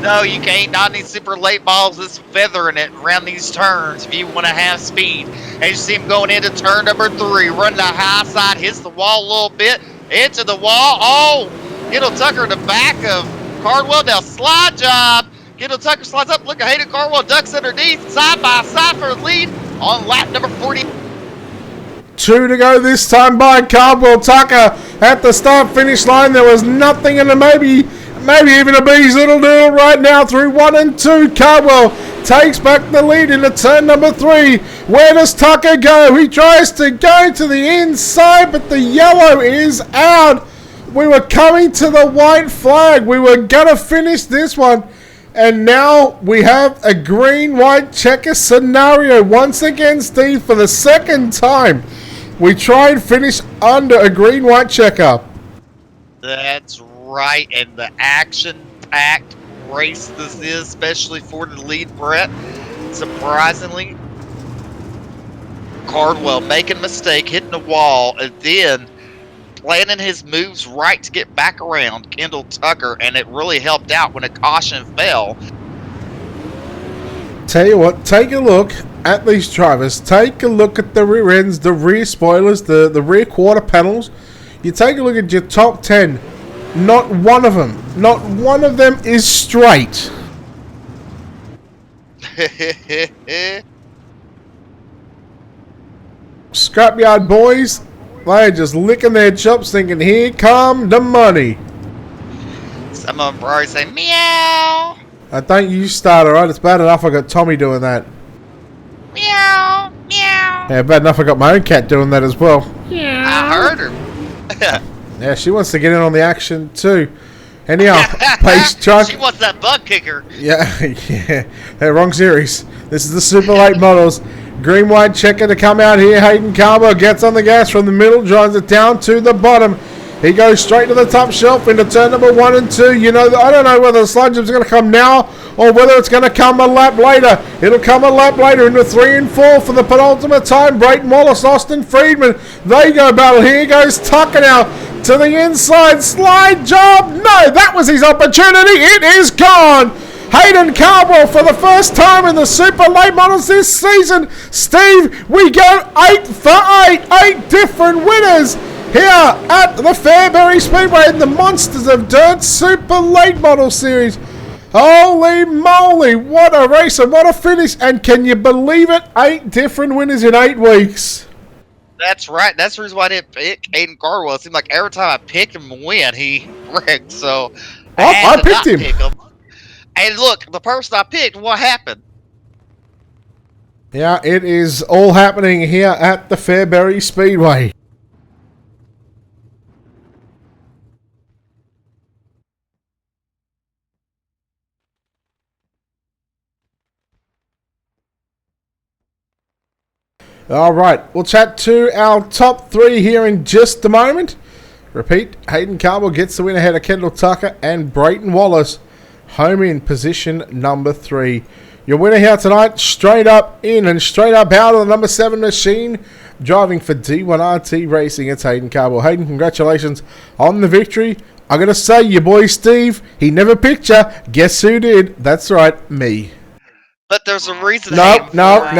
No, you can't. Not these super late balls that's feathering it around these turns if you want to have speed. As you see him going into turn number 3, running the high side, hits the wall a little bit, into the wall. Oh, Kendall Tucker in the back of Cardwell. Now slide job. Kendall Tucker slides up. Look at Hayden Cardwell ducks underneath, side by side for the lead on lap number 40. 2 to go this time by Cardwell. Tucker at the start-finish line. There was nothing in the maybe even a bee's little doodle right now through 1 and 2. Cardwell takes back the lead into turn number 3. Where does Tucker go? He tries to go to the inside, but the yellow is out. We were coming to the white flag. We were going to finish this one. And now we have a green-white checker scenario. Once again, Steve, for the second time, we try and finish under a green-white checker. That's right, and the action-packed race this is, especially for the lead, Brett. Surprisingly, Cardwell making a mistake, hitting the wall, and then planning his moves right to get back around Kendall Tucker, and it really helped out when a caution fell. Tell you what, take a look at these drivers. Take a look at the rear ends, the rear spoilers, the rear quarter panels. You take a look at your top 10. Not one of them is straight. Scrapyard boys, they're just licking their chops thinking, here come the money. Some of them probably say, meow. Don't you start, alright? It's bad enough I got Tommy doing that. Meow, meow. Yeah, bad enough I got my own cat doing that as well. Yeah. I heard her. Yeah, she wants to get in on the action too. Anyhow, pace truck. She wants that butt kicker. Yeah, yeah. Hey, wrong series. This is the Super Late Models. Green white checker to come out here. Hayden Cardwell gets on the gas from the middle, drives it down to the bottom. He goes straight to the top shelf into turn number 1 and 2. You know, I don't know whether the slide job's going to come now or whether it's going to come a lap later. It'll come a lap later into 3 and 4 for the penultimate time. Brayton Wallace, Austin Friedman. They go battle. Here goes Tucker now to the inside. Slide job. No, that was his opportunity. It is gone. Hayden Cardwell for the first time in the Super Late Models this season. Steve, we go 8 for 8. 8 different winners here at the Fairbury Speedway in the Monsters of Dirt Super Late Model Series. Holy moly, what a race and what a finish. And can you believe it? 8 different winners in 8 weeks. That's right. That's the reason why I didn't pick Hayden Cardwell. It seemed like every time I picked him to win, he wrecked. So I picked him. Pick him. And look, the person I picked, what happened? Yeah, it is all happening here at the Fairbury Speedway. All right, we'll chat to our top 3 here in just a moment. Repeat, Hayden Cardwell gets the win ahead of Kendall Tucker and Brayton Wallace, home in position number 3. Your winner here tonight, straight up in and straight up out of the number 7 machine, driving for D1RT Racing. It's Hayden Cardwell. Hayden, congratulations on the victory. I'm going to say, your boy Steve, he never picked you. Guess who did? That's right, me. But there's a reason. No. Hayden, every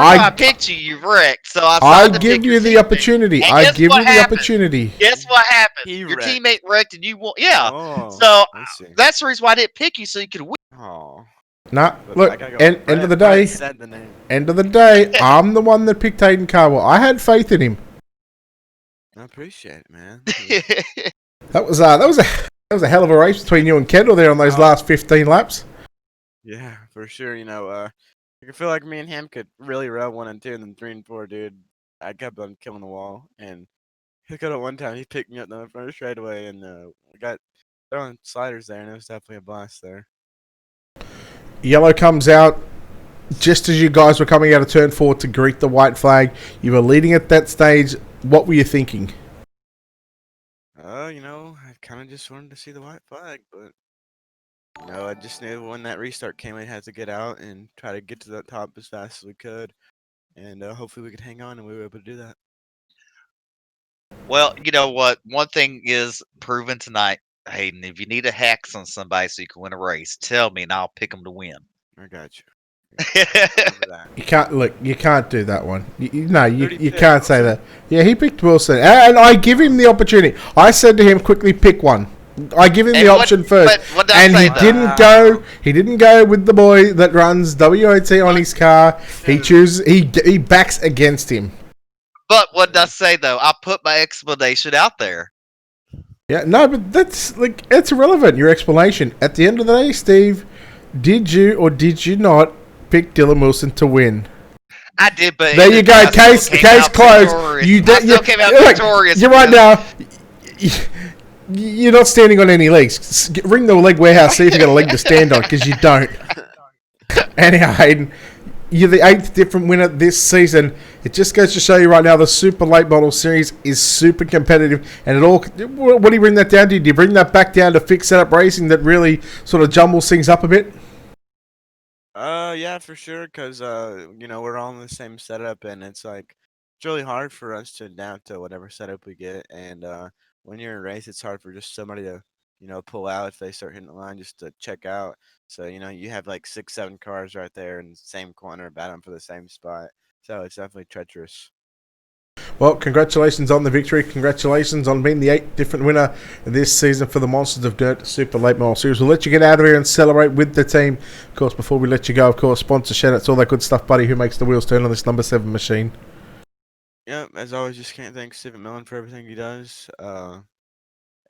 time I picked you, you wrecked. So I give you the opportunity. I give you the opportunity. Guess what happened? Your teammate wrecked and you won. Yeah. Oh, so that's the reason why I didn't pick you, so you could win. Oh. Nah, look, end of the day, I'm the one that picked Hayden Cardwell. I had faith in him. I appreciate it, man. That was a That was a hell of a race between you and Kendall there on those last 15 laps. Yeah, for sure. I feel like me and him could really rub 1 and 2, and then 3 and 4, dude. I kept on killing the wall, and he could at one time he picked me up in the front straightaway, and we got throwing sliders there, and it was definitely a blast there. Yellow comes out just as you guys were coming out of turn 4 to greet the white flag. You were leading at that stage. What were you thinking? I kind of just wanted to see the white flag, but I just knew when that restart came, we had to get out and try to get to the top as fast as we could, and hopefully we could hang on, and we were able to do that. Well, you know what? One thing is proven tonight, Hayden. If you need a hex on somebody so you can win a race, tell me and I'll pick them to win. I got you. You can't look. You can't do that one. You can't say that. Yeah, he picked Wilson, and I give him the opportunity. I said to him, quickly pick one. I give him the option first, and he didn't go. He didn't go with the boy that runs WOT on his car. He chooses. He backs against him. But what did I say though? I put my explanation out there. Yeah, no, but it's irrelevant. Your explanation. At the end of the day, Steve, did you or did you not pick Dylan Wilson to win? I did, but there you go. Case closed. You came out victorious. You're right now. You're not standing on any legs. Ring the leg warehouse, see if you got a leg to stand on, because you don't. Anyhow, Hayden, you're the 8th different winner this season. It just goes to show you right now the Super Late Model Series is super competitive. And it all. What do you bring that down to? Do you bring that back down to fixed setup racing that really sort of jumbles things up a bit? Yeah, for sure, because we're all in the same setup, and it's really hard for us to adapt to whatever setup we get, and when you're in a race, it's hard for just somebody to pull out if they start hitting the line just to check out. So you have 6, 7 cars right there in the same corner battling for the same spot, so it's definitely treacherous. Well, congratulations on the victory. Congratulations on being the 8th different winner this season for the Monsters of Dirt Super Late Model Series. We'll let you get out of here and celebrate with the team. Of course, before we let you go, of course, sponsor shout-outs, all that good stuff, buddy, who makes the wheels turn on this number 7 machine. Yep, as always, just can't thank Steven Millen for everything he does.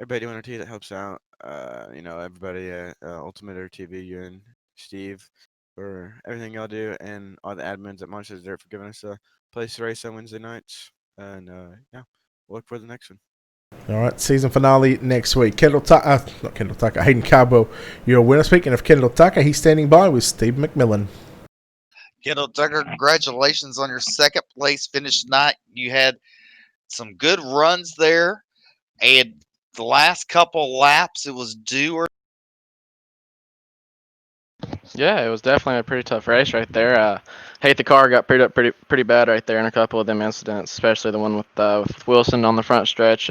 Everybody on our team that helps out. Everybody at Ultimate RTV, you and Steve, for everything y'all do, and all the admins at Monsters of Dirt for giving us a place to race on Wednesday nights. And we'll look for the next one. All right, season finale next week. Hayden Carbwell, your winner. Speaking of Kendall Tucker, he's standing by with Steve McMillan. Kendall Tucker, congratulations on your 2nd place finish tonight. You had some good runs there, and the last couple laps, it was do or. Yeah, it was definitely a pretty tough race right there. Hate the car got pretty bad right there in a couple of them incidents, especially the one with Wilson on the front stretch.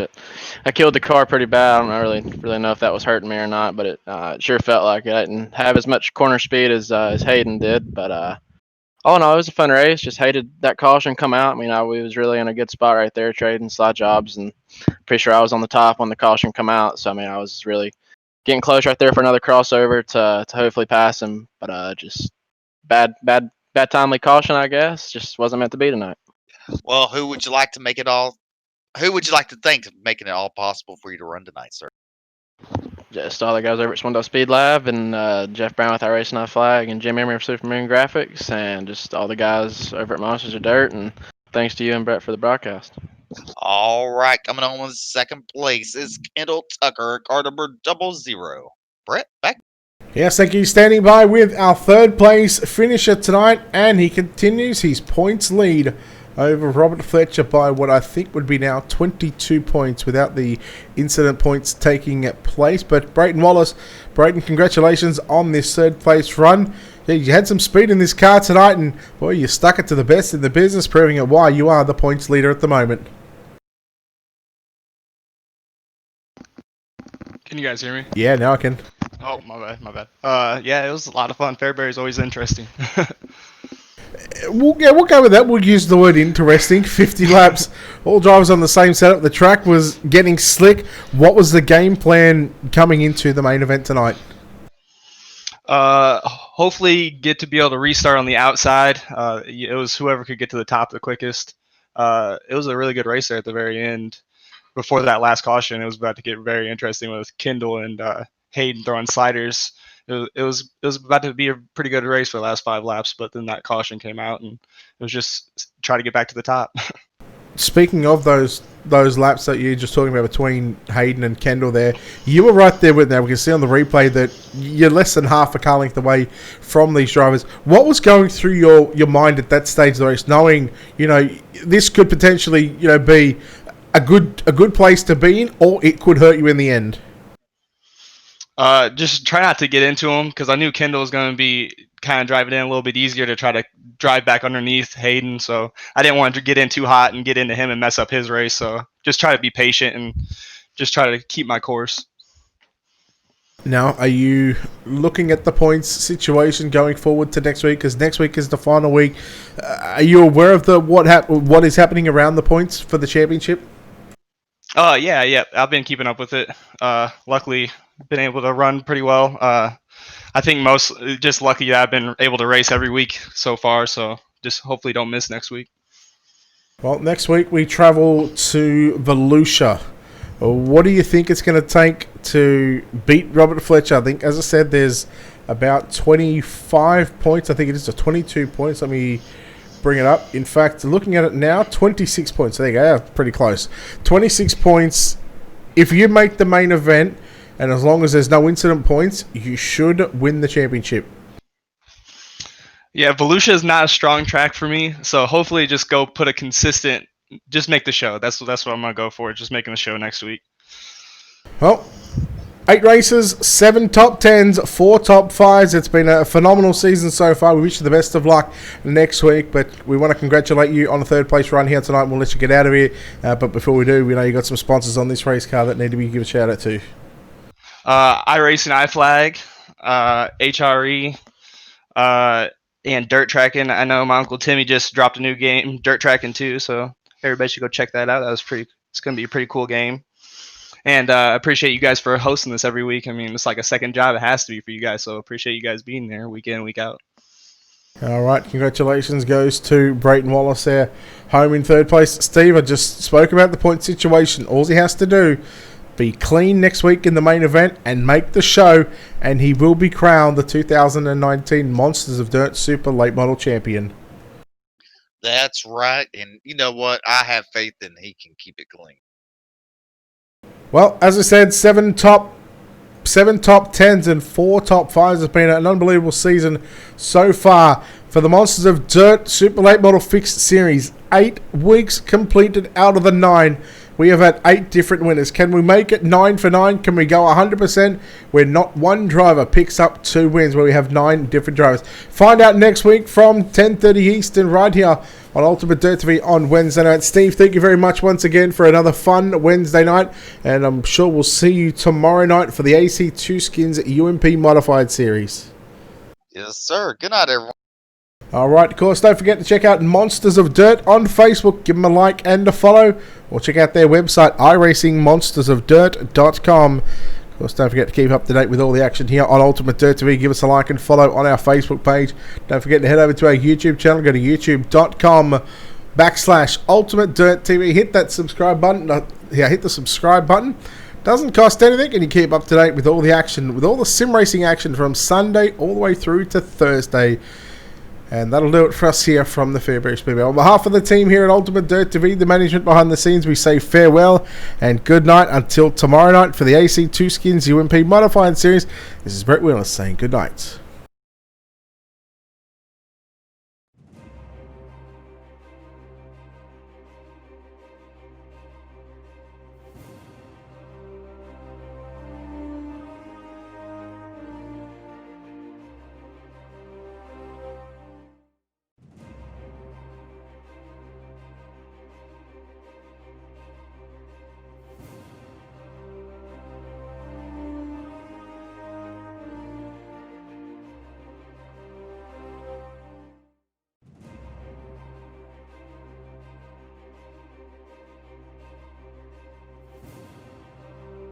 I killed the car pretty bad. I don't really know if that was hurting me or not, but it sure felt like it. I didn't have as much corner speed as Hayden did, but all in all, it was a fun race. Just hated that caution come out. I mean, we was really in a good spot right there, trading slide jobs, and pretty sure I was on the top when the caution come out. So I mean, I was really getting close right there for another crossover to hopefully pass him, but just bad timely caution, I guess. Just wasn't meant to be tonight. Well, who would you like to make it all? Who would you like to thank for making it all possible for you to run tonight, sir? Just all the guys over at Swindle Speed Lab, and Jeff Brown with our Racing Night Flag, and Jim Emery of Supermoon Graphics, and just all the guys over at Monsters of Dirt, and thanks to you and Brett for the broadcast. All right, coming on in 2nd place is Kendall Tucker, car number 00. Brett, back. Yes, thank you. Standing by with our 3rd place finisher tonight, and he continues his points lead over Robert Fletcher by what I think would be now 22 points without the incident points taking place. But Brayton Wallace, congratulations on this 3rd place run. Yeah, you had some speed in this car tonight, and boy, you stuck it to the best in the business, proving it why you are the points leader at the moment. Can you guys hear me? Yeah, now I can. Oh, my bad. Yeah, it was a lot of fun. Fairbury is always interesting. We'll go with that. We'll use the word interesting. 50 laps, all drivers on the same setup. The track was getting slick. What was the game plan coming into the main event tonight? Hopefully get to be able to restart on the outside. It was whoever could get to the top the quickest. It was a really good race there at the very end. before that last caution, it was about to get very interesting with Kendall and Hayden throwing sliders. It was about to be a pretty good race for the last 5 laps, but then that caution came out, and it was just try to get back to the top. Speaking of those laps that you're just talking about between Hayden and Kendall there, you were right there with them. We can see on the replay that you're less than half a car length away from these drivers. What was going through your mind at that stage of the race, knowing, this could potentially, be a good place to be in, or it could hurt you in the end? Just try not to get into him, because I knew Kendall was going to be kind of driving in a little bit easier to try to drive back underneath Hayden. So I didn't want to get in too hot and get into him and mess up his race. So just try to be patient and just try to keep my course. Now, are you looking at the points situation going forward to next week? Because next week is the final week. Are you aware of what is happening around the points for the championship? Yeah. I've been keeping up with it. Luckily, been able to run pretty well. I think just lucky that I've been able to race every week so far. So just hopefully don't miss next week. Well, next week we travel to Volusia. What do you think it's going to take to beat Robert Fletcher? I think, as I said, there's about 25 points. I think it is 22 points. Let me bring it up. In fact, looking at it now, 26 points. There you go. That's pretty close. 26 points. If you make the main event, and as long as there's no incident points, you should win the championship. Yeah, Volusia is not a strong track for me, so hopefully just go put a consistent, just make the show. That's what I'm going to go for, just making the show next week. Well, 8 races, 7 top 10s, 4 top 5s. It's been a phenomenal season so far. We wish you the best of luck next week, but we want to congratulate you on the 3rd place run here tonight. We'll let you get out of here, but before we do, we know you got some sponsors on this race car that need to be given a shout out to. iRacing, iFlag, HRE, and Dirt Tracking. I know my Uncle Timmy just dropped a new game, Dirt Tracking 2, so everybody should go check that out. It's going to be a pretty cool game. And I appreciate you guys for hosting this every week. I mean, it's like a second job. It has to be for you guys, so appreciate you guys being there week in, week out. All right, congratulations goes to Brayton Wallace there, home in 3rd place. Steve, I just spoke about the point situation. All he has to do, be clean next week in the main event and make the show, and he will be crowned the 2019 Monsters of Dirt Super Late Model Champion. That's right. And you know what? I have faith in he can keep it clean. Well, as I said, 7 top 10s and 4 top 5s. Has been an unbelievable season so far for the Monsters of Dirt Super Late Model Fixed Series. 8 weeks completed out of the 9. We have had 8 different winners. Can we make it 9 for 9? Can we go 100% where not one driver picks up 2 wins, where we have 9 different drivers? Find out next week from 10:30 Eastern right here on Ultimate Dirt TV on Wednesday night. Steve, thank you very much once again for another fun Wednesday night, and I'm sure we'll see you tomorrow night for the AC2 Skins UMP Modified Series. Yes, sir. Good night, everyone. All right, of course, don't forget to check out Monsters of Dirt on Facebook. Give them a like and a follow, or check out their website, iracingmonstersofdirt.com. Of course, don't forget to keep up to date with all the action here on Ultimate Dirt TV. Give us a like and follow on our Facebook page. Don't forget to head over to our YouTube channel. Go to youtube.com/Ultimate Dirt TV. Hit that subscribe button. Hit the subscribe button. Doesn't cost anything, and you keep up to date with all the action, with all the sim racing action from Sunday all the way through to Thursday. And that'll do it for us here from the Fairbury Speedway. On behalf of the team here at Ultimate Dirt TV, the management behind the scenes, we say farewell and good night until tomorrow night for the AC2 Skins UMP Modified Series. This is Brett Wheeler saying good night.